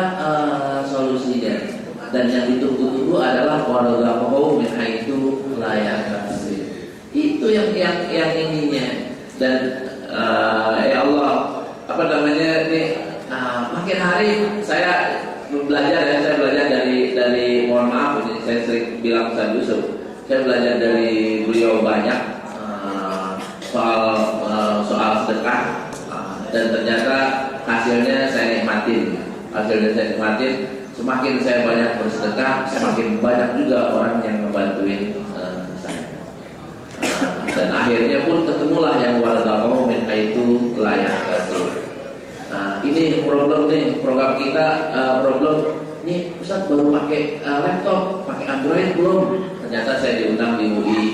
solusinya. Dan yang ditunggu-tunggu adalah waradhaqahu min haitsu la yahtasib. Itu yang ininya. Dan ya Allah, apa namanya ini, makin hari saya belajar dari mohon maaf ini saya sering bilang Ustaz Yusuf, saya belajar dari beliau banyak soal sedekah. Dan ternyata hasilnya saya nikmatin. Semakin saya banyak bersedekah, semakin banyak juga orang yang membantuin saya. Dan akhirnya pun ketemulah yang waradhaqahu min haitsu la yahtasib. Ini program kita problem. Nih Ustaz baru pakai laptop, pakai Android belum? Ternyata saya diundang di UI,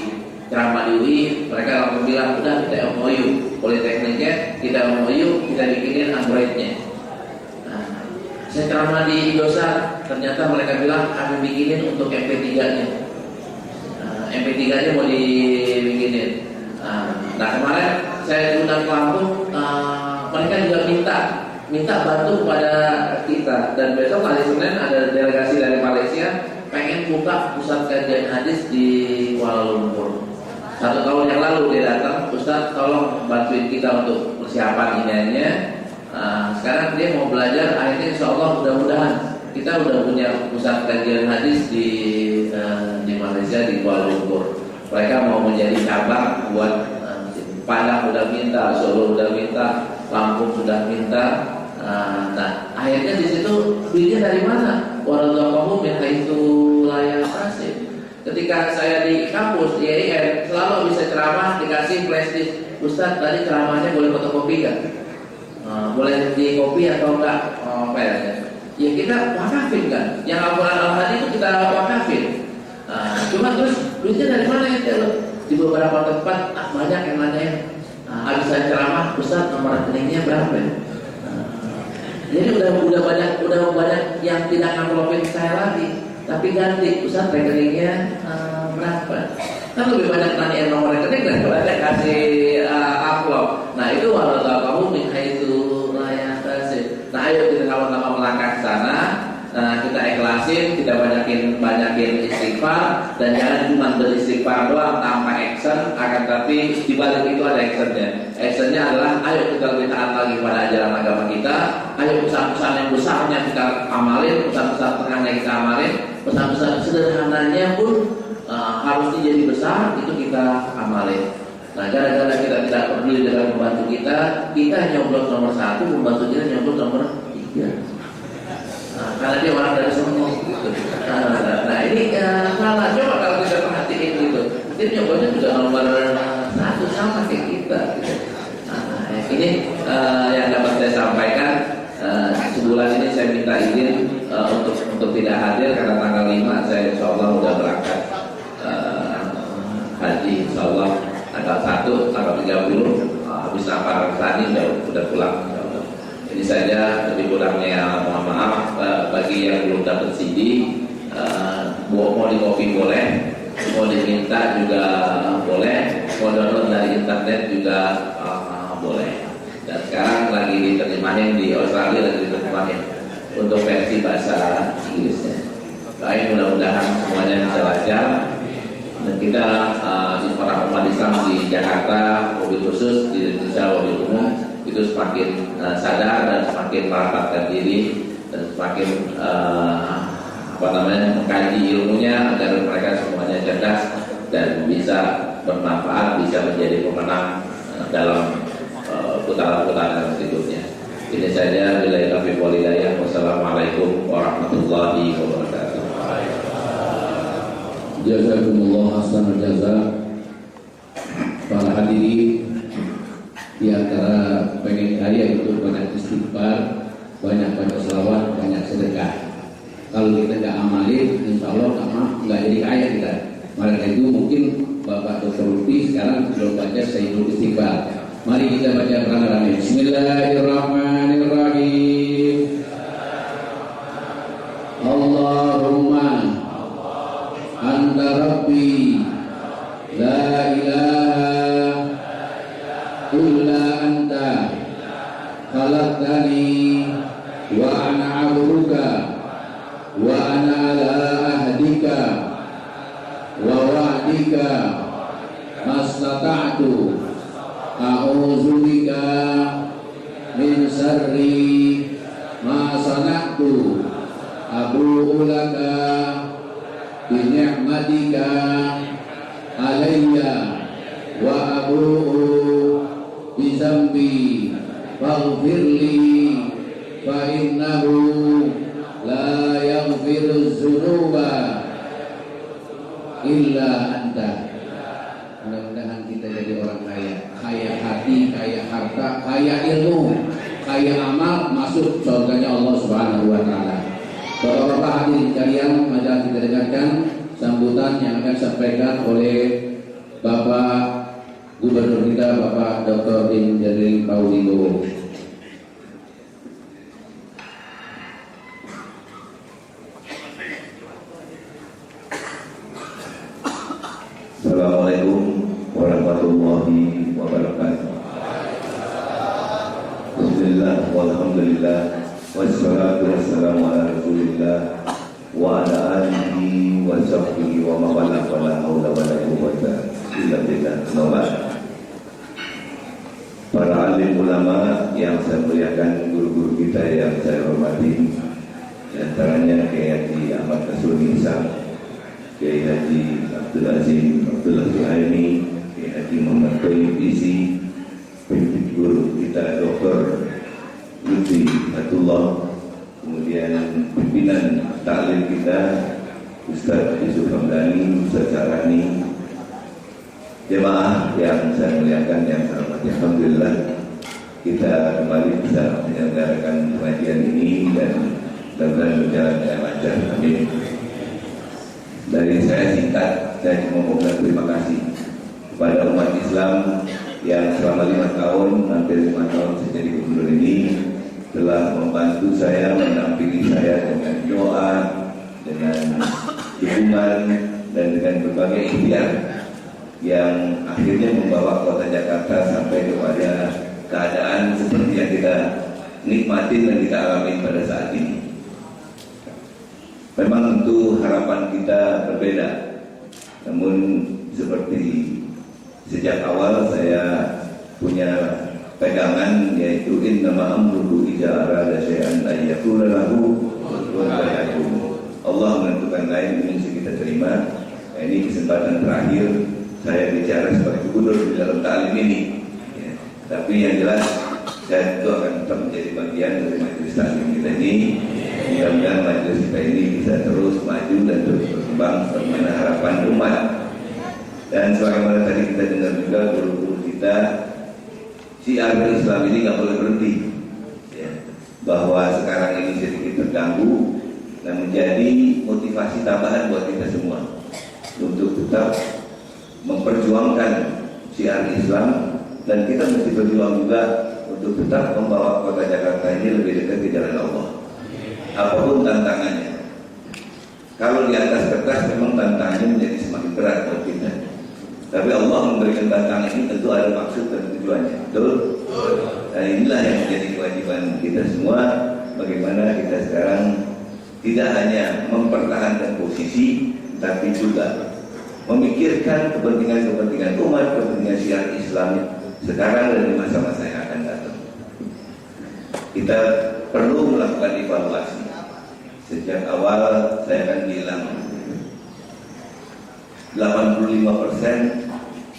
ceramah di UI, mereka langsung bilang udah kita MOU, politekniknya kita MOU, kita bikinin Androidnya. Saya ceramah di Indosat, ternyata mereka bilang kami bikinin untuk MP3-nya. MP3-nya mau dibikinin. Nah kemarin saya diundang ke Lampung, mereka juga minta bantu kepada kita. Dan besok hari Senin ada delegasi dari Malaysia pengen buka pusat kajian hadis di Kuala Lumpur. 1 tahun yang lalu dia datang, Ustaz tolong bantuin kita untuk persiapan iniannya. Sekarang dia mau belajar, akhirnya insya Allah mudah-mudahan kita udah punya pusat kajian hadis di Malaysia di Kuala Lumpur. Mereka mau menjadi cabang buat Padang udah minta, Solo udah minta, Lampung sudah minta. Nah akhirnya di situ duitnya dari mana? Waradhaqahu min haitsu la yahtasib. Ketika saya di kampus di IAIN selalu bisa ceramah dikasih flash disk. Ustaz tadi ceramahnya boleh fotokopi kan? Boleh di copy atau enggak filenya? Ya kita wakafin kan? Yang Al-Quran Al-Hadi itu kita wakafin. Cuma terus duitnya dari mana ya? Di beberapa tempat banyak yang nanyain. Habis saya ceramah, Ustaz nomor rekeningnya berapa ya? Jadi udah banyak yang tidak ngamplopin saya lagi, tapi ganti Ustaz rekeningnya berapa? Kan lebih banyak nanyain nomor rekening daripada kasih amplop. Nah itu waradhaqahu min haitsu la yahtasib. Nah ayo kita sama-sama melangkah ke sana. Kita ikhlasin, kita banyakin istighfar, dan jangan cuma beristighfar doang tanpa action, akan tapi di balik itu ada actionnya. Actionnya adalah ayo kita lebih taat lagi pada ajaran agama kita. Ayo pesan-pesan yang besarnya kita amalin, pesan-pesan tengahnya kita amalin, pesan-pesan sederhananya pun harusnya jadi besar, itu kita amalin. Nah gara-gara kita tidak peduli dengan pembantu kita nyoblos nomor 1, pembantu kita nyoblos nomor 3. Karena dia orang dari semua gitu. Nah ini salah. Coba kalau kita perhatiin gitu, dia nyobanya juga nomor 1 sama kayak kita gitu. Ini yang dapat saya sampaikan. Sebulan ini saya minta izin untuk tidak hadir karena tanggal 5 saya insya Allah udah berangkat haji, insya Allah tanggal 1, tanggal 30 habis nafar tani udah pulang. Ini saja, lebih kurangnya mohon maaf. Bagi yang belum dapat CD, mau di copy boleh, mau diminta juga boleh, mau download dari internet juga boleh. Dan sekarang lagi diterjemahin di Australia, lagi diterjemahin untuk versi bahasa Inggrisnya. Baik, mudah-mudahan semuanya bisa lancar. Dan kita di para umat Islam di Jakarta, mobil khusus di Indonesia, mobil umum itu semakin sadar dan semakin merapatkan diri dan semakin mengkaji ilmunya agar mereka semuanya cerdas dan bisa bermanfaat, bisa menjadi pemenang dalam putaran-putaran berikutnya. Ini saja, billahi taufiq wal hidayah. Wassalamualaikum warahmatullahi wabarakatuh. Jazakumullah hasanal jaza. Para hadirin, di antara pengen kaya itu banyak istighfar, banyak baca selawat, banyak sedekah. Kalau kita nggak amalin, insya Allah nggak jadi kaya kita. Maka itu mungkin Bapak Dr. Lutfi sekarang belum baca Sayyidul Istighfar. Mari kita baca rame-rame. Bismillahirrahmanirrahim. Allahumma anta rabbi la ilaha illa anta khalaqtani wa ana 'abduka wa ana ala ahdika wa wa'dika mastata'tu a'udzubika min syarri ma sana'tu abu'u laka bi ni'matika alayya wa abu'u bi dzambi faghfirli fa innahu la yaghfiru dzunuba illa anta. Mudah-mudahan kita jadi orang kaya, kaya hati, kaya harta, kaya ilmu, kaya amal, masuk surganya Allah Subhanahu wa taala. Bapak-bapak hadirin sekalian, mari kita dengarkan sambutan yang akan disampaikan oleh Bapak Gubernur kita, Bapak Dr. Din Jalil Paulibo. Assalamualaikum warahmatullahi wabarakatuh. Bismillah walhamdulillah wassalatu wassalamu ala rasulillah wa ala alihi wa sahbihi wa mawala wa la hawla wa la quwwata illa billah. Para alim ulama yang saya muliakan, guru-guru kita yang saya hormati, di antaranya Kiai Haji Ahmad Nasrul Ihsan, Kiai Haji Abdul Azim Abdullah Suhaimi, Kiai Haji Muhammad Thayyib Isi, guru kita Dr. Lutfi Fatullah, kemudian pimpinan taklim kita Ustaz Yusuf Hamdani, Ustaz Sarani, jemaah yang saya muliakan, yang saya hormati. Alhamdulillah kita kembali bisa menyelenggarakan pengajian ini dan mudah-mudahan berjalan dengan lancar. Amin. Dari saya singkat, saya cuma mau bilang terima kasih kepada umat Islam yang selama 5 tahun, hampir 5 tahun saya jadi gubernur ini, telah membantu saya, mendampingi saya dengan doa, dengan dukungan, dan dengan berbagai ikhtiar yang akhirnya membawa kota Jakarta sampai kepada keadaan seperti yang kita nikmatin dan kita alami pada saat ini. Memang tentu harapan kita berbeda, namun seperti sejak awal saya punya pegangan, yaitu innama amruhu idza arada syai'an an yaqula lahu kun fayakun. Allah menentukan lain, ini kita terima. Ini kesempatan terakhir saya bicara sebagai gubernur di dalam taklim ini, ya. Tapi yang jelas saya itu akan tetap menjadi bagian dari majelis taklim kita ini. Mudah-mudahan majelis kita ini bisa terus maju dan terus berkembang sebagaimana harapan umat. Dan sebagaimana tadi kita dengar juga guru-guru kita, syiar Islam ini nggak boleh berhenti, ya. Bahwa sekarang ini sedikit terganggu dan menjadi motivasi tambahan buat kita semua untuk tetap memperjuangkan syiar Islam, dan kita mesti berjuang juga untuk tetap membawa kota Jakarta ini lebih dekat ke jalan Allah. Apapun tantangannya, kalau di atas kertas memang tantangannya menjadi semakin berat buat kita, tapi Allah memberikan tantangan ini tentu ada maksud dan tujuannya, betul? Dan inilah yang menjadi kewajiban kita semua, bagaimana kita sekarang tidak hanya mempertahankan posisi, tapi juga memikirkan kepentingan-kepentingan umat, kepentingan syiar Islam sekarang dan di masa-masa yang akan datang. Kita perlu melakukan evaluasi. Sejak awal saya akan bilang 85%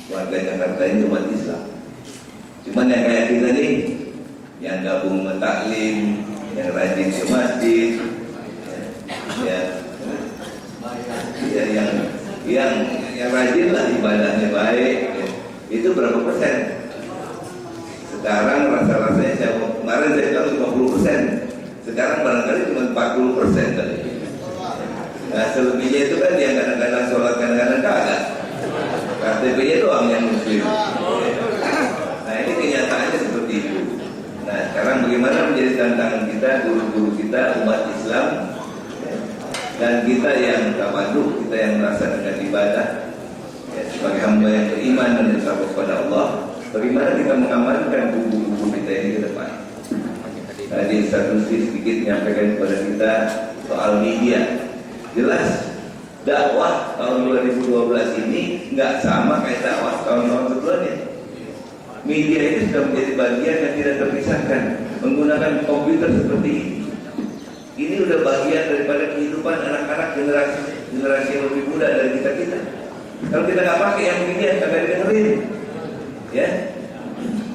warga Jakarta ini umat Islam. Cuman yang kayak kita nih, yang gabung mentaklim, yang rajin ke masjid, yang rajin lah ibadahnya baik, itu berapa persen? Sekarang rasa-rasanya kemarin saya bilang 50%, sekarang barangkali cuma 40% tadi. Nah selebihnya itu kan yang kadang-kadang sholat, kadang-kadang kagak. KTP-nya doang yang muslim. Nah ini kenyataannya seperti itu. Nah sekarang bagaimana menjadi tantangan kita, guru-guru kita, umat Islam, dan kita yang tawaduk, kita yang melaksanakan ibadah, ya, sebagai hamba yang beriman dan bertakwa kepada Allah, bagaimana kita mengamankan buku-buku kita ini ke depan. Tadi satu sedikit menyampaikan kepada kita soal media. Jelas dakwah tahun 2012 ini nggak sama kayak dakwah tahun-tahun sebelumnya. Media itu sudah menjadi bagian yang tidak terpisahkan. Menggunakan komputer seperti ini. Ini udah bagian daripada kehidupan anak-anak generasi yang lebih muda dari kita. Kalau kita nggak pakai yang media, nggak didengerin. Ya.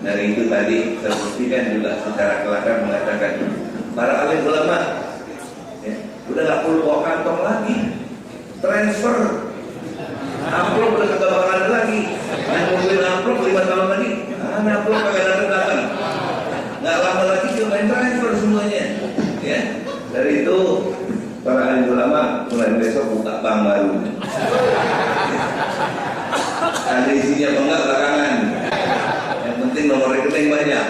Dari itu tadi saya buktikan juga secara kelakar mengatakan para alim ulama, ya, udah nggak perlu bawa kantong lagi, transfer, amplop udah kagak bakal ada lagi, yang mobil amplop 5 tahun lagi, amplop kagak datang, nggak lama lagi cuma main transfer semuanya, ya. Dari itu para alim ulama mulai besok buka bank baru, ada isinya apa enggak belakangan. Penting nomor rekening banyak.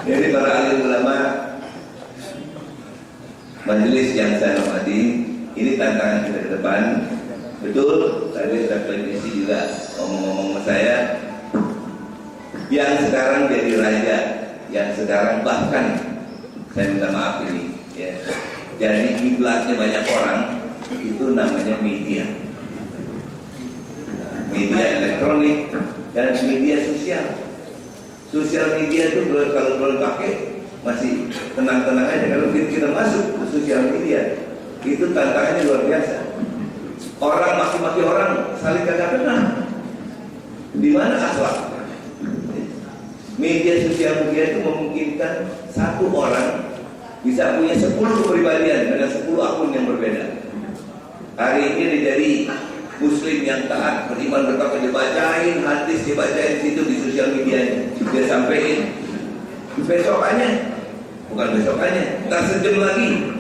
Jadi para alim ulama, majelis yang saya hormati, ini tantangan kita ke depan. Betul, tadi saya prediksi juga ngomong-ngomong sama saya, yang sekarang jadi raja, yang sekarang bahkan saya minta maaf ini, ya, jadi kiblatnya banyak orang, itu namanya media. Media elektronik dan media sosial. Sosial media itu kalau belum pakai masih tenang-tenang aja. Kalau kita masuk ke sosial media, itu tantangannya luar biasa. Orang maki-maki orang saling kagak kenal. Di mana akhlak? Media sosial media itu memungkinkan satu orang bisa punya 10 kepribadian dengan 10 akun yang berbeda. Hari ini jadi Muslim yang taat, beriman, bertakwa, dibacain hadis, dibacain situ di sosial media, dia sampaikan. Besokannya, bukan besokannya, tak sejam lagi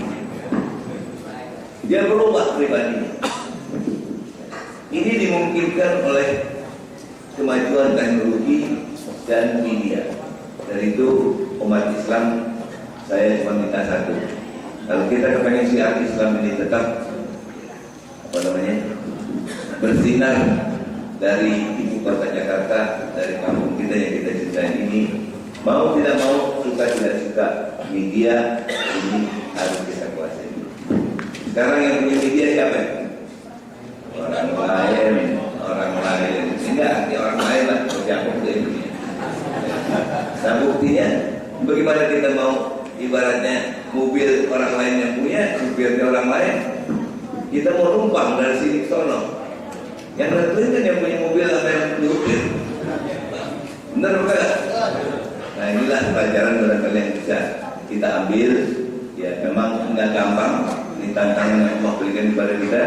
dia berubah pribadinya. Ini dimungkinkan oleh kemajuan teknologi dan media. Dari itu umat Islam, saya cuma minta satu. Kalau kita kepengen syiar Islam ini tetap bersinar dari ibu kota Jakarta, dari kampung kita yang kita cintai ini, mau tidak mau, suka tidak suka, media ini harus kita kuasai. Sekarang yang punya media siapa? Orang lain. Enggak, orang lain lah, berjangkau ke Indonesia. Nah buktinya, bagaimana kita mau ibaratnya mobil orang lain yang punya, supirnya orang lain, kita mau numpang dari sini ke sono. Yang nentuin kan yang punya mobil sama yang nyupir. Benar bukan? Nah inilah pelajaran barangkali yang bisa kita ambil. Ya memang enggak gampang. Ini tantangan yang Allah berikan kepada kita.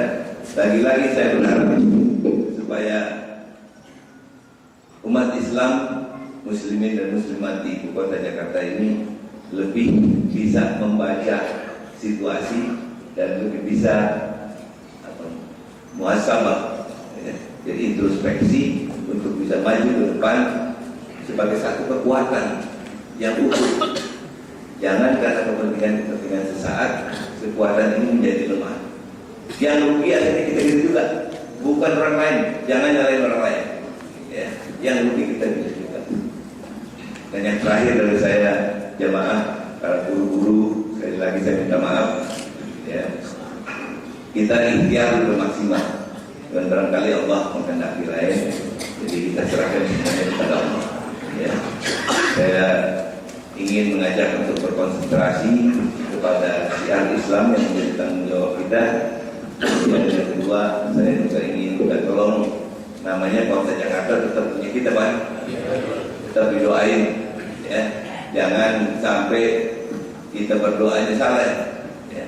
Lagi-lagi saya berharap supaya umat Islam, muslimin dan muslimat di ibu kota Jakarta ini lebih bisa membaca situasi dan lebih bisa muhasabah. Jadi introspeksi untuk bisa maju ke depan sebagai satu kekuatan yang utuh. Jangan karena kepentingan sesaat kekuatan ini menjadi lemah. Yang rugi akhirnya kita juga, bukan orang lain. Jangan nyalain orang lain. Ya, yang rugi kita juga. Dan yang terakhir dari saya, jamaah, para guru-guru, sekali lagi saya minta maaf. Ya, kita ikhtiar bermaksimal. Dan barangkali Allah menghendaki lain, jadi kita serahkan semuanya kepada Allah. Ya. Saya ingin mengajak untuk berkonsentrasi kepada syiar Islam yang menjadi tanggung jawab kita. Dan yang kedua, saya juga ingin minta tolong, namanya Kota Jakarta tetap punya kita, Pak. Tetap didoain, ya. Jangan sampai kita berdoanya salah. Ya.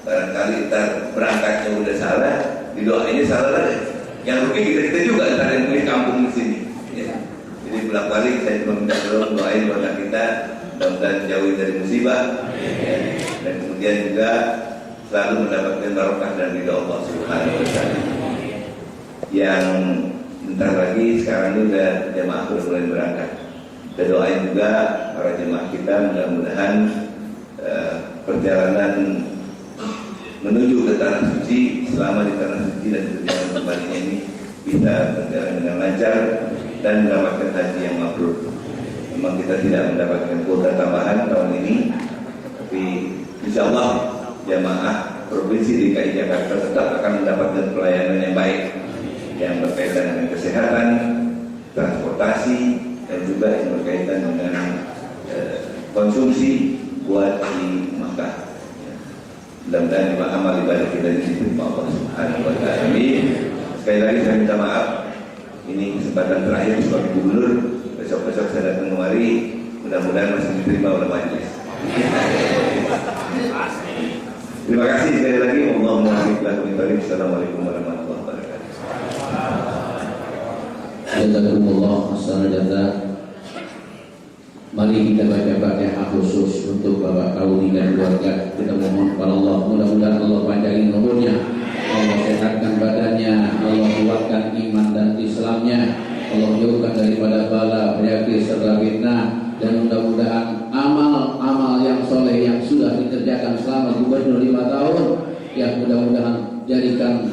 Barangkali kita berangkatnya udah salah, didoainnya salah lagi. Yang rugi kita juga antara yang punya kampung di sini. Ya. Jadi bolak-balik saya cuma minta tolong doain keluarga kita, mudah-mudahan jauh dari musibah. Ya. Dan kemudian juga selalu mendapatkan barokah dan ridha Allah Subhanahu wa taala. Yang bentar lagi sekarang ini udah jemaah sudah mulai berangkat. Kita doain juga para jemaah kita, mudah-mudahan perjalanan menuju ke tanah suci, selama di tanah suci dan perjalanan kembalinya ini bisa berjalan dengan lancar dan mendapatkan haji yang mabrur. Memang kita tidak mendapatkan kuota tambahan tahun ini, tapi insya Allah jamaah Provinsi DKI Jakarta tetap akan mendapatkan pelayanan yang baik yang berkaitan dengan kesehatan, transportasi, dan juga yang berkaitan dengan konsumsi buat di Makkah. Mudah-mudahan amal ibadah kita diterima Allah Subhanahu wa taala. Sekali lagi saya minta maaf. Ini kesempatan terakhir sebagai gubernur. Besok-besok saya datang kemari. Mudah-mudahan masih diterima oleh majelis. Terima kasih sekali lagi. Assalamualaikum warahmatullahi wabarakatuh. Jazakumullah khairan jazaa. Mari kita baca Fatihah khusus untuk Bapak Kaudi dan keluarga. Kita mohon kepada Allah, mudah-mudahan Allah panjangin umurnya, Allah sehatkan badannya, Allah kuatkan iman dan Islamnya, Allah jauhkan daripada bala, penyakit serta fitnah, dan mudah-mudahan amal-amal yang soleh yang sudah dikerjakan selama gubernur 5 tahun, yang mudah-mudahan jadikan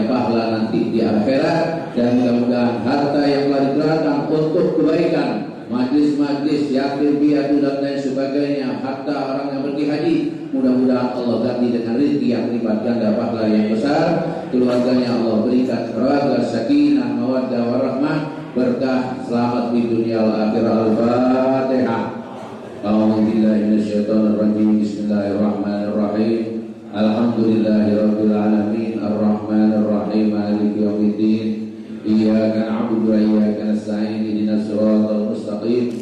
pahala nanti di akhirat, dan mudah-mudahan harta yang telah digerakkan untuk kebaikan majlis-majlis yatim piatu dan lain sebagainya, harta orang yang pergi haji, mudah-mudahan Allah ganti dengan rezeki yang berlipat ganda pahala yang besar. Keluarganya Allah berikan keluarga sakinah mawaddah warahmah, berkah selamat di dunia akhirah. Al-Fatihah. A'udzubillahi minasyaitonir rajim. Bismillahirrahmanirrahim. Alhamdulillahirabbil alamin arrahmanir rahim maliki yaumiddin. Iyyaka na'budu wa iyyaka nasta'in ihdinas siratal mustaqim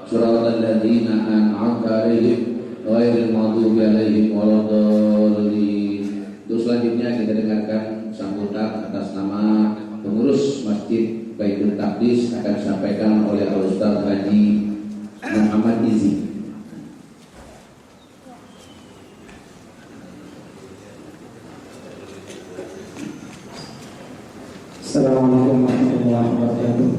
siratal ladzina an'amta 'alaihim ghairil maghdubi 'alaihim waladdallin. Terus selanjutnya kita dengarkan sambutan atas nama pengurus Masjid Baitul Taqdis akan disampaikan oleh Al-Ustaz Haji Muhammad Izi. Assalamualaikum warahmatullahi wabarakatuh.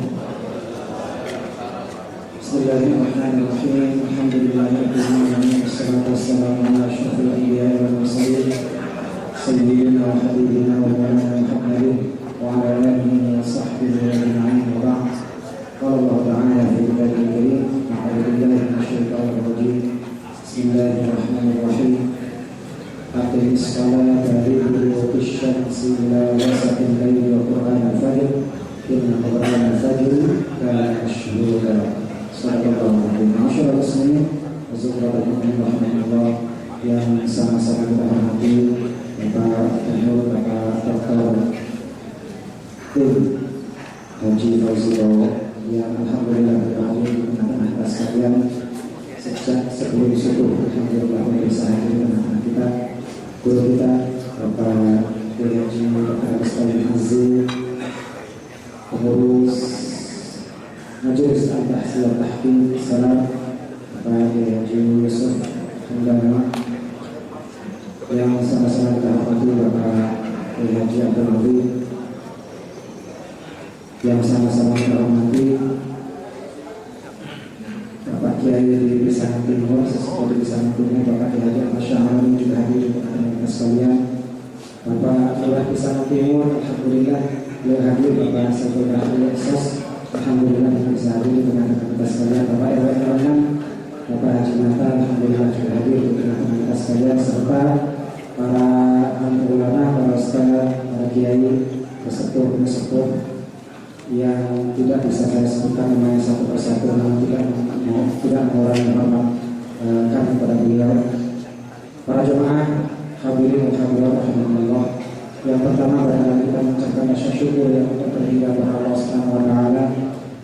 Bismillahirrahmanirrahim. Alhamdulillahirabbil alamin. Wassalatu wassalamu ala asyrofil anbiya'i wal mursalin sayyidina wa habibina wa maulana Muhammadin wa ala alihi wa sahbihi ajma'in. Wa ba'd. Qala Allah ta'ala fi kitabihil karim, a'udzu billahi minasyaitonir rajim. Bismillahirrahmanirrahim. Aqimis salata liduluki syamsi ila wasatil laili wa qur'anal fajr inna qur'anal fajr kana mashhuda. Sallallahu alaihi wasallam. Muslimin azzalallahu rahmatullah yang sama-sama kita hormati Bapak Nur, Bapak Dr. Haji Fauzi yang alhamdulillah berhadir di tengah-tengah kita sekalian sejak sebelum subuh. Alhamdulillah bisa hadir di tengah-tengah kita. Guru kita Bapak Haji Al-Ustaz Azim, pengurus Majelis Al-Tahsil Al-Tahkim Salam Bapak Haji Yusuf Hendana, yang sama-sama kita hormati Bapak Haji Abdul Malik, yang sama-sama kita hormati Bapak Kiai di Pisangan Timur, sesuatu di Pisangan Timur, Bapak Kiai Al-Masyarakat juga hadir di tengah-tengah sekalian. Bapak Lurah Pisangan Timur, alhamdulillah beliau hadir. Bapak Saiful Bahri Sos, alhamdulillah bisa hadir di tengah-tengah kita sekalian. Bapak RW 06, Bapak Haji Mata, alhamdulillah juga hadir di tengah-tengah kita sekalian, serta para ulama, para ustaz, para kiai, pesepuh-pesepuh yang tidak bisa saya sebutkan namanya satu persatu, namun tidak mengurangi hormat kami kepada beliau. Para jemaah hadirin dan hadirat rahimakumullah, yang pertama adalah kita mengucapkan rasa syukur yang terhadap Allah Subhanahu wa taala.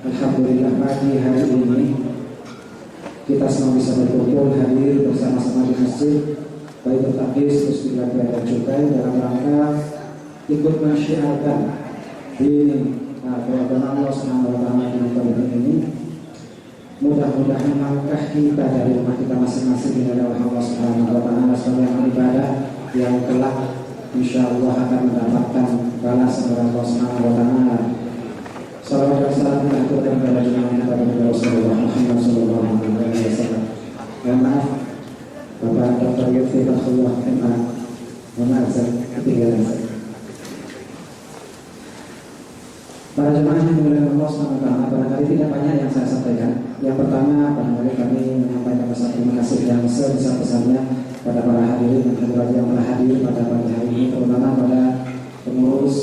Alhamdulillah pagi hari ini kita semua bisa berkumpul hadir bersama-sama di masjid Baitul Taqdis Muslimat Bea Cukai dalam rangka ikut mensyiarkan ini kepada Allah Subhanahu wa taala di tahun ini, Mudah-mudahan langkah kita dari rumah kita masing-masing di hadapan Allah Subhanahu wa taala sebagai amal ibadah yang kelak insyaallah akan mendapatkan balasan dari Allah Subhanahu wa taala. Salawat dan salam diaturkan kepada junjungan kita Nabi Rasulullah Muhammad sallallahu alaihi wasallam. Maaf Bapak Dr. Yusuf Fathullah MA, maaf saya ketinggalan saya. Para jemaah yang dimuliakan Allah SWT, barangkali tidak banyak yang saya sampaikan. Yang pertama, barangkali kami menyampaikan pesan terima kasih yang sebesar-besarnya pada para hadirin dan hadirat yang telah hadir pada pagi hari ini, terutama pada pengurus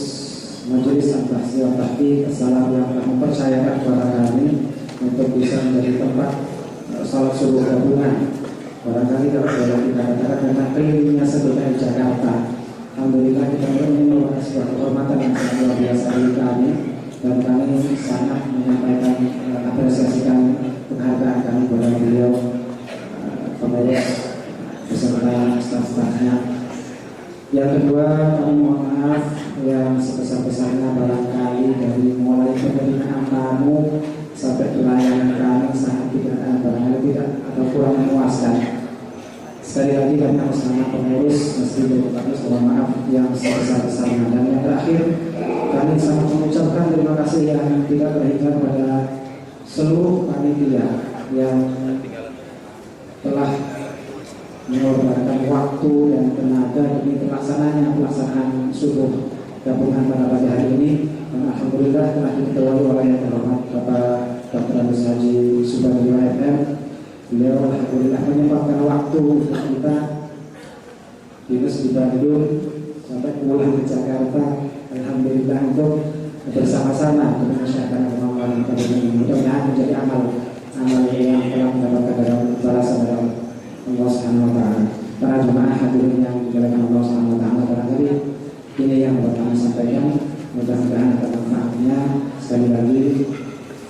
Majelis Al-Bahsi Al-Tahqiq As-Salam yang telah mempercayakan kepada kami untuk bisa menjadi tempat salat subuh gabungan. Barangkali kalau boleh kita katakan tentang kelilingnya sebenarnya Jakarta. Alhamdulillah kita ini merupakan sebuah kehormatan yang sangat luar biasa bagi kami. Dan kami sangat menyampaikan apresiasi kami, penghargaan kami kepada beliau, pengurus beserta staf-stafnya. Yang kedua, kami mohon maaf yang sebesar-besarnya barangkali dari mulai penerimaan tamu sampai pelayanan kami sangat barangkali tidak atau kurang memuaskan. Sekali lagi kami atas nama pengurus mesti berterima mohon maaf yang sebesar-besarnya. Dan yang terakhir, kami sangat mengucapkan terima kasih yang tidak terhingga pada seluruh panitia yang telah mengorbankan waktu dan tenaga demi pelaksanaan subuh gabungan pada pagi hari ini. Dan alhamdulillah telah diketuai oleh yang terhormat Bapak Dr. Andes Haji Subagio FM. Beliau alhamdulillah menyempatkan waktu untuk kita dinas di Bandung sampai pulang ke Jakarta. Alhamdulillah untuk bersama-sama untuk masyarakat yang mudah-mudahan menjadi amal yang telah mendapatkan dari balasan dari Allah Subhanahu wa taala. Para jemaah hadirin yang dimuliakan Allah Subhanahu wa taala, barangkali ini yang dapat kami sampaikan. Mudah-mudahan ada manfaatnya. Sekali lagi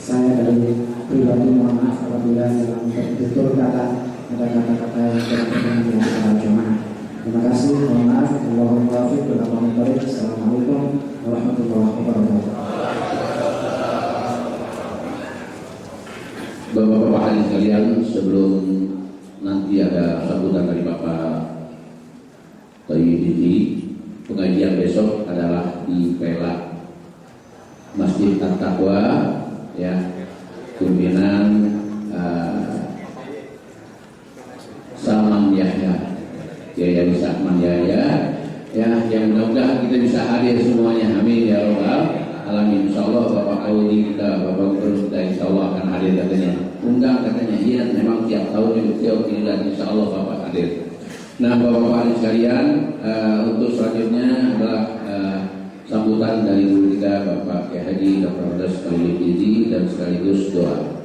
saya dari pribadi mohon maaf apabila dalam betul kata ada kata-kata yang kurang berkenan di antara jemaah. Terima kasih, mohon maaf. Allahumma taufiq wal hidayah. Assalamualaikum warahmatullahi wabarakatuh. Bapak-bapak hadirin sekalian, sebelum nanti ada sambutan dari Bapak Tayyididi, pengajian besok adalah di Pela Masjid At-Taqwa, ya, pimpinan Salman Yahya, Yahya Sakman Yahya, ya, yang mudah-mudahan kita bisa hadir semuanya, amin ya rabbal alamin. Insyaallah Bapak Audi kita, Bapak Gubernur kita insyaallah akan hadir katanya. Undang katanya, iya memang tiap tahun beliau ini dan insyaallah Bapak hadir. Nah, Bapak-bapak sekalian, untuk selanjutnya adalah sambutan dari guru kita Bapak Kiai Haji Dr. Andes Tayyididi dan sekaligus doa.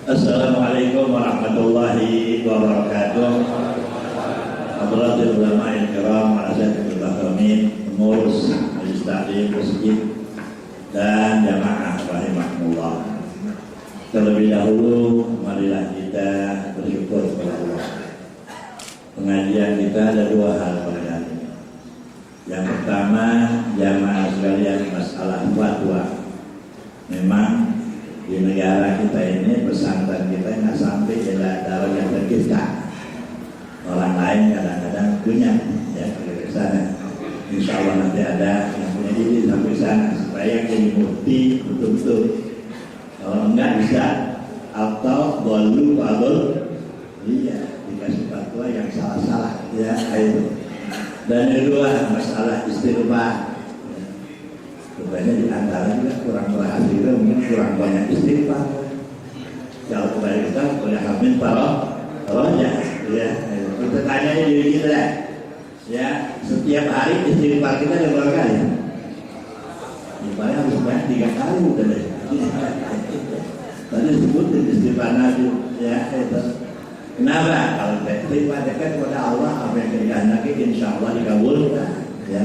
Assalamualaikum warahmatullahi wabarakatuh. Hadratul ulama kiram, ma'asyiral muhtamin, pengurus Majelis Taklim Masjid dan jamaah rahimahullah. Terlebih dahulu marilah kita bersyukur kepada Allah. Pengajian kita ada dua hal pada hari ini. Yang pertama, jamaah sekalian, masalah fatwa. Memang di negara kita ini pesantren kita nggak sampai pada darajat kita. Orang lain kadang-kadang punya ya ke sana. Insya Allah nanti ada yang punya diri sampai sana supaya jadi mufti betul-betul. Kalau enggak bisa atau bolu iya dikasih fatwa yang salah-salah ya itu. Dan kedua masalah istighfar. Rupanya di antara juga kurang berhasil, mungkin kurang banyak istighfar. Kalau kepada kita boleh hamil parohnya, ya. Kita tanya diri kita, ya. Setiap hari istighfar kita ada berapa kali? Istighfar harus banyak 3 kali udah deh. Tadi disebutin istighfar Nabi, ya. Itu. Kenapa? Kalau istighfar dekat kepada Allah, apa yang dikehendaki insya Allah dikabulkan, ya.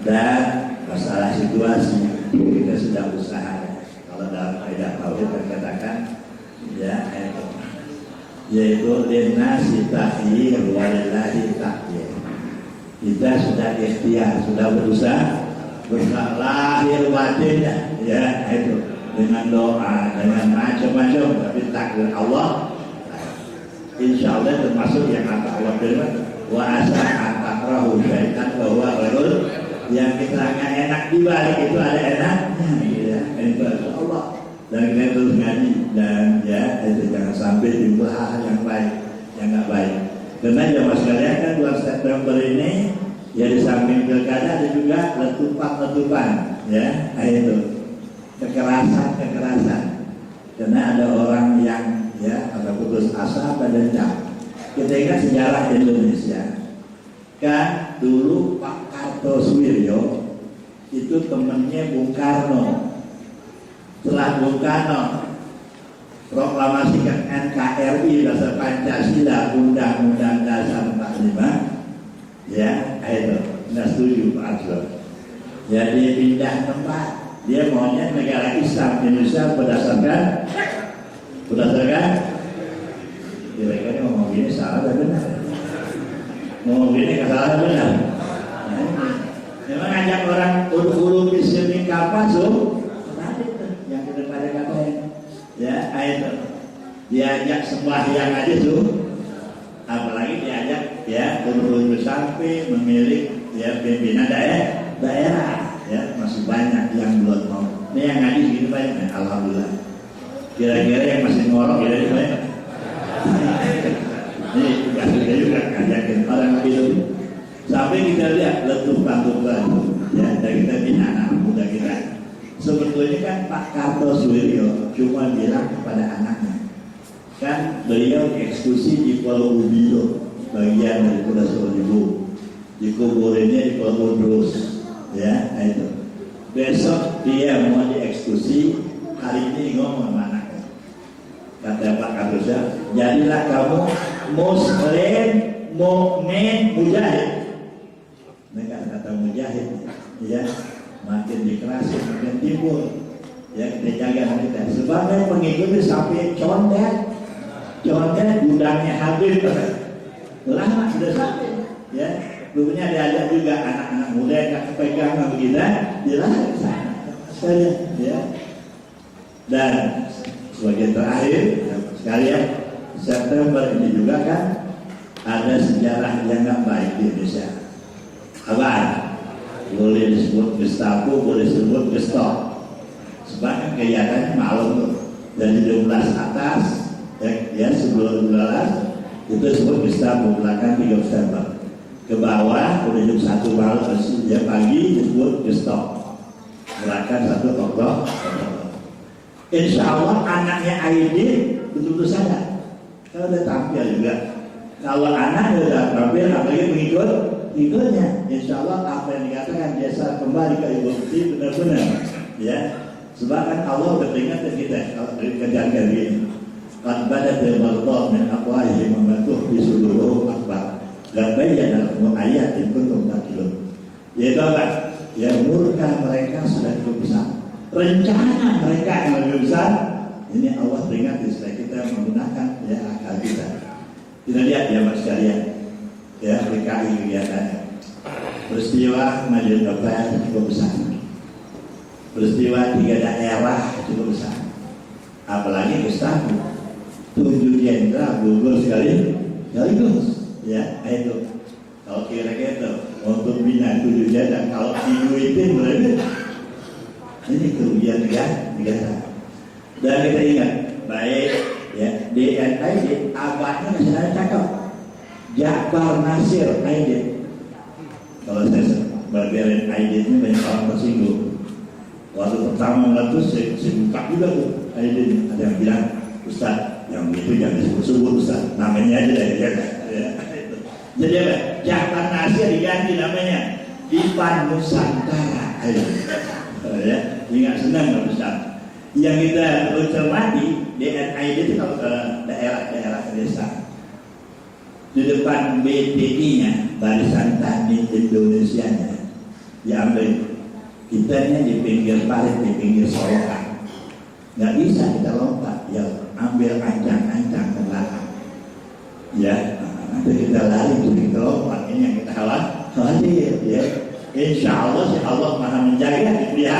Dan masalah situasi kita sudah usaha. Kalau dalam kaidah tauhid terkatakan ya yaitu linnasi tahyir walillahi tahyir. Kita sudah ikhtiar, sudah berusaha lahir batinnya, ya itu dengan doa, dengan macam-macam, tapi takdir Allah, insya Allah termasuk yang kata Allah firman, wa asa antakrahu syaitan bahwa khairul, yang kita nggak enak di balik itu ada enaknya, ya itu Allah. Dan kita terus ngaji dan ya itu jangan sampai timbul hal yang baik, yang nggak baik. Karena jamaah sekalian kan bulan September ini ya di samping pilkada ada juga letupan, ya itu kekerasan. Karena ada orang yang ya ada putus asa pada jam. Kita ingat sejarah Indonesia. Kan dulu Pak Kartosuwiryo itu temannya Bung Karno. Setelah Bung Karno proklamasikan NKRI dasar Pancasila Undang-Undang Dasar 45, ya itu nggak setuju Pak Arso. Jadi pindah tempat, dia maunya negara Islam Indonesia berdasarkan kira-kira ngomong gini salah atau benar? Ngomong gini salah atau benar? Memang ngajak orang ulu-ulu bisnis kapal so yang kedepannya katanya, ya itu diajak sembahyang aja tuh, apalagi diajak ya ulu-ulu sampai memilih ya pimpinan daerah, ya masih banyak yang belum mau. Ini yang ngaji gitu banyak, alhamdulillah. Kira-kira yang masih ngorok kira-kira banyak. Ini tugas kita juga ngajakin orang itu. Sampai kita lihat letupan, ya dan kita bina anak muda kita. Sebetulnya kan Pak Kartosuwiryo cuma bilang kepada anaknya, kan beliau eksekusi di Pulau Ubiro, bagian dari Pulau Seribu, dikuburinnya di Pulau Udus, ya itu. Besok dia mau dieksekusi, hari ini ngomong sama anaknya, kata Pak Kartosuwiryo, jadilah kamu muslim, mukmin, mujahid. Mereka kata mujahid, ya. Makin dikerasin, makin timbul, ya kita jaga kita sebagai pengikut sampai condet gudangnya habis, lama sudah sampai, ya dulunya diajak juga anak-anak muda yang kepegang sama kita, dilarang ke sana, ya. Dan sebagai terakhir, sekalian September ini juga kan ada sejarah yang nggak baik di Indonesia, apa? Boleh disebut Gestapo, boleh disebut Gestop. Sebab kegiatannya malam tuh dari 12 atas, ya sebelum 12 itu disebut Gestapo, belakang 3 September. Ke bawah udah jam 1 malam, ya pagi disebut Gestop, belakang 1 Oktober. Insya Allah anaknya Aidin betul-betul sadar. Kalau udah tampil juga, kalau anak udah tampil, apalagi ikutnya, insya Allah apa yang dikatakan desa kembali ke ibu putih benar-benar, ya. Sebab kan Allah berperingat ke kita kalau kerjaan begini. Qad badat al-mardah min aqwalihim wa ma tukhfi suduruhum akbar. Dan bayyana lakum ayatin kuntum taqilun. Yaitu apa? Ya murka mereka sudah cukup besar. Rencana mereka yang lebih besar. Ini Allah peringati supaya kita menggunakan ya akal kita. Kita lihat ya Mas sekalian. Ya, PKI kegiatannya. Peristiwa Majelis Ulama cukup besar. Peristiwa 3 daerah cukup besar. Apalagi Gestapo 7 jenderal gugur sekaligus. Ya, itu. Kalau kira-kira itu untuk bina 7 jenderal, kalau diduitin berarti ini kerugian negara. Dan kita ingat baik ya DNID abahnya masih ada cakap. Ja'far Nasir Aidit. Kalau saya berberin Aidit ini banyak orang tersinggung. Waktu pertama meletus saya buka juga tuh Aidit. Ada yang bilang, Ustaz, yang itu jangan disebut-sebut Ustaz, namanya aja dari dia. Ya. Jadi apa? Ja'far Nasir diganti namanya Ipan Nusantara. Ya, ingat senang Ustaz. Yang kita perlu cermati Aidit itu kalau ke daerah desa. Di depan BTI-nya, Barisan Tani Indonesia-nya, diambil. Kitanya di pinggir parit, di pinggir solokan. Nggak bisa kita lompat, ya ambil ancang-ancang ke belakang. Ya, nanti kita lari, kita lompat. Ini yang kita hadir ya. Insya Allah si Allah maha menjaga dia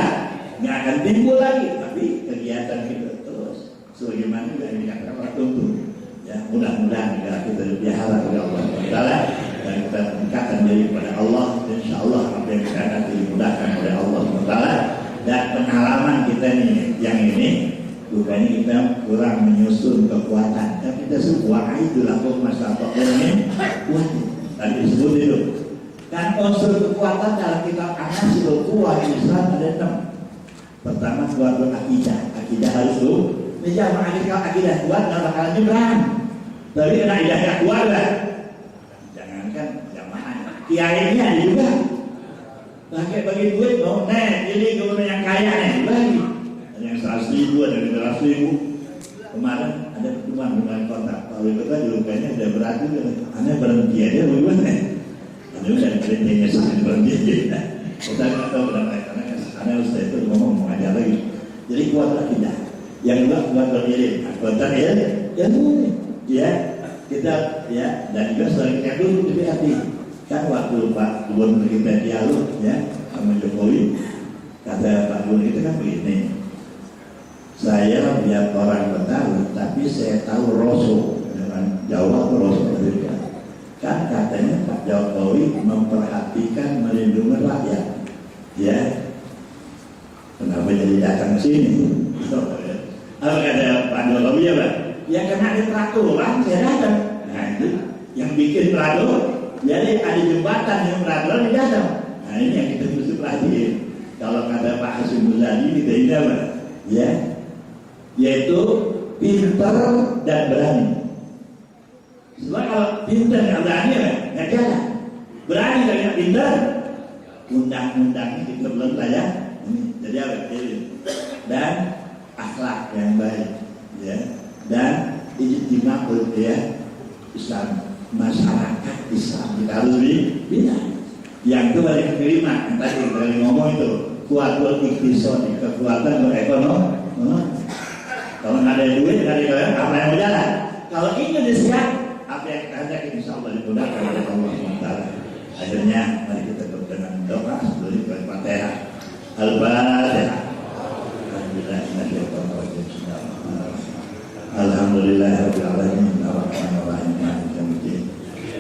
nggak akan timbul lagi, tapi kegiatan kita terus sebagaimana juga yang dikatakan oleh Tuntun ya. Mudah-mudahan negara kita dipelihara oleh Allah Taala dan kita tingkatkan diri kepada Allah. Insya Allah apa yang kita nanti dimudahkan oleh Allah Taala. Dan pengalaman kita nih yang ini bukannya kita kurang menyusun kekuatan, tapi kita semua itu lakukan masyarakat ini kuat. Tadi disebut itu kan unsur kekuatan dalam kitab Anas itu kuat Islam ada 6. Pertama kuat akidah, akidah harus tuh menjaga akidah kuat dan bakalan nyebrang. Tapi kena akidahnya kuat lah, jangankan jamaah kiainya juga pakai bagi duit mau ini gubernur yang kaya nih bagi ada yang 100.000 ada yang 200.000. Kemarin ada pertemuan dengan kontak Pak Wali Kota juga kayaknya udah berat juga. Aneh berhenti aja bagaimana? Aneh udah berhentinya sampai berhenti aja. Kita nggak tahu berapa karena Aneh Ustaz itu ngomong mengajar lagi. Jadi kuat akidah. Yang juga kuat berdiri. Kuatan ilmu ya kita ya dan juga sering dulu di hati. Kan waktu Pak Gubernur kita dialog ya sama Jokowi, kata Pak Gubernur itu kan begini, saya biar orang Betawi tapi saya tahu Rasul dengan Jawa Rasul berbeda. Kan katanya Pak Jokowi memperhatikan melindungi rakyat ya, kenapa jadi datang ke sini? Apa kata Pak Jokowi ya Pak? Ya karena ada peraturan saya datang. Nah itu yang bikin peraturan. Jadi ada jembatan yang peraturan di datang. Nah ini yang kita mesti perhatiin. Kalau kata Pak Hasyim Muzadi kita ini apa? Ya, yaitu pintar dan berani. Sebab kalau pintar dan berani nggak jalan. Berani dengan pintar, undang-undangnya kita belum layak. Jadi apa? Dan akhlak yang baik, ya. Dan ijtima'ul ya Islam. Masyarakat Islam kita harus bina. Yang itu balik kelima yang tadi kita ngomong itu kuatul iktisadi, kekuatan berekonomi. Kalau nggak ada duit, nggak ada apa yang berjalan. Kalau ini udah siap, apa yang kita ajak insya Allah dimudahkan oleh Allah SWT. Akhirnya mari kita berdoa doa sebelum kita Fatihah. Al-Fatihah. Alhamdulillahirabbil alamin arrahmanir rahim maliki yaumiddin.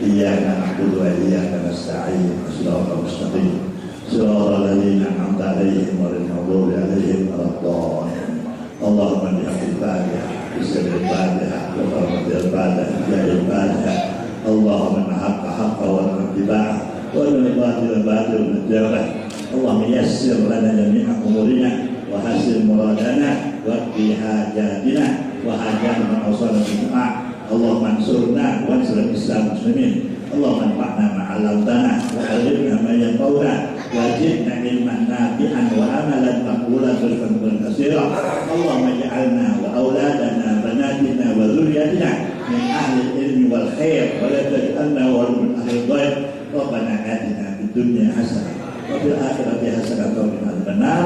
Iyyaka na'budu wa iyyaka nasta'in. Shiratal mustaqim. Shiratal ladzina an'amta 'alaihim ghairil maghdubi 'alaihim waladdallin. Allahumma bihamdil Fatihah, bismillahil Fatihah, wa hurmatil Fatihah, jahil Fatihah. Allahumma haqqa haqqa wa ittiba'ah wa al-batil batil najabah. Allahumma yassir lana jami'a umurina wa hasil muradana wa qi hajatina wa hajat man awsala bi'a. Allahumma ansurna wa ansur Islam muslimin. Allahumma anfa'na ma 'allamtana wa 'allimna ma yanfa'una wa zidna ilman nafi'an wa amalan maqbulan rizqan katsira. Allahumma ij'alna wa auladana banatina wa dzurriyyatina min ahli ilmi wal khair wa la taj'alna wa min ahli dhaif. Rabbana atina fid dunya hasanah wa fil akhirati hasanah wa qina adzabannar.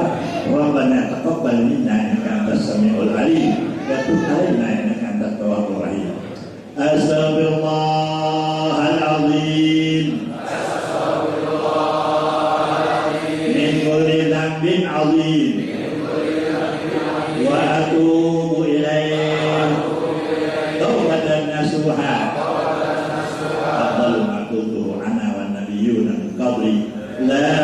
Rabbana taqabbal minna innaka antas samiul 'alim wa tub 'alaina innaka antat tawwabur rahim. Astaghfirullahal azim min kulli dhanbin azim wa atubu ilaih taubatan nasuha afdalu ma kuntu ana wan nabiyyuna min qabli la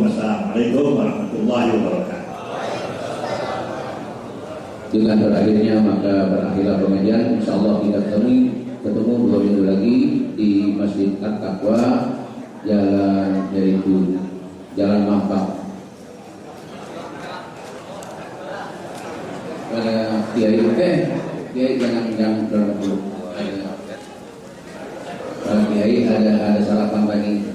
Assalamualaikum warahmatullahi wabarakatuh. Dengan berakhirnya maka berakhirlah pengajian. Insyaallah kita ketemu 2 minggu lagi di Masjid At-Taqwa, Jalan yaitu Jalan Mampang. Pada Kiai jangan dulu. Kiai ada sarapan pagi.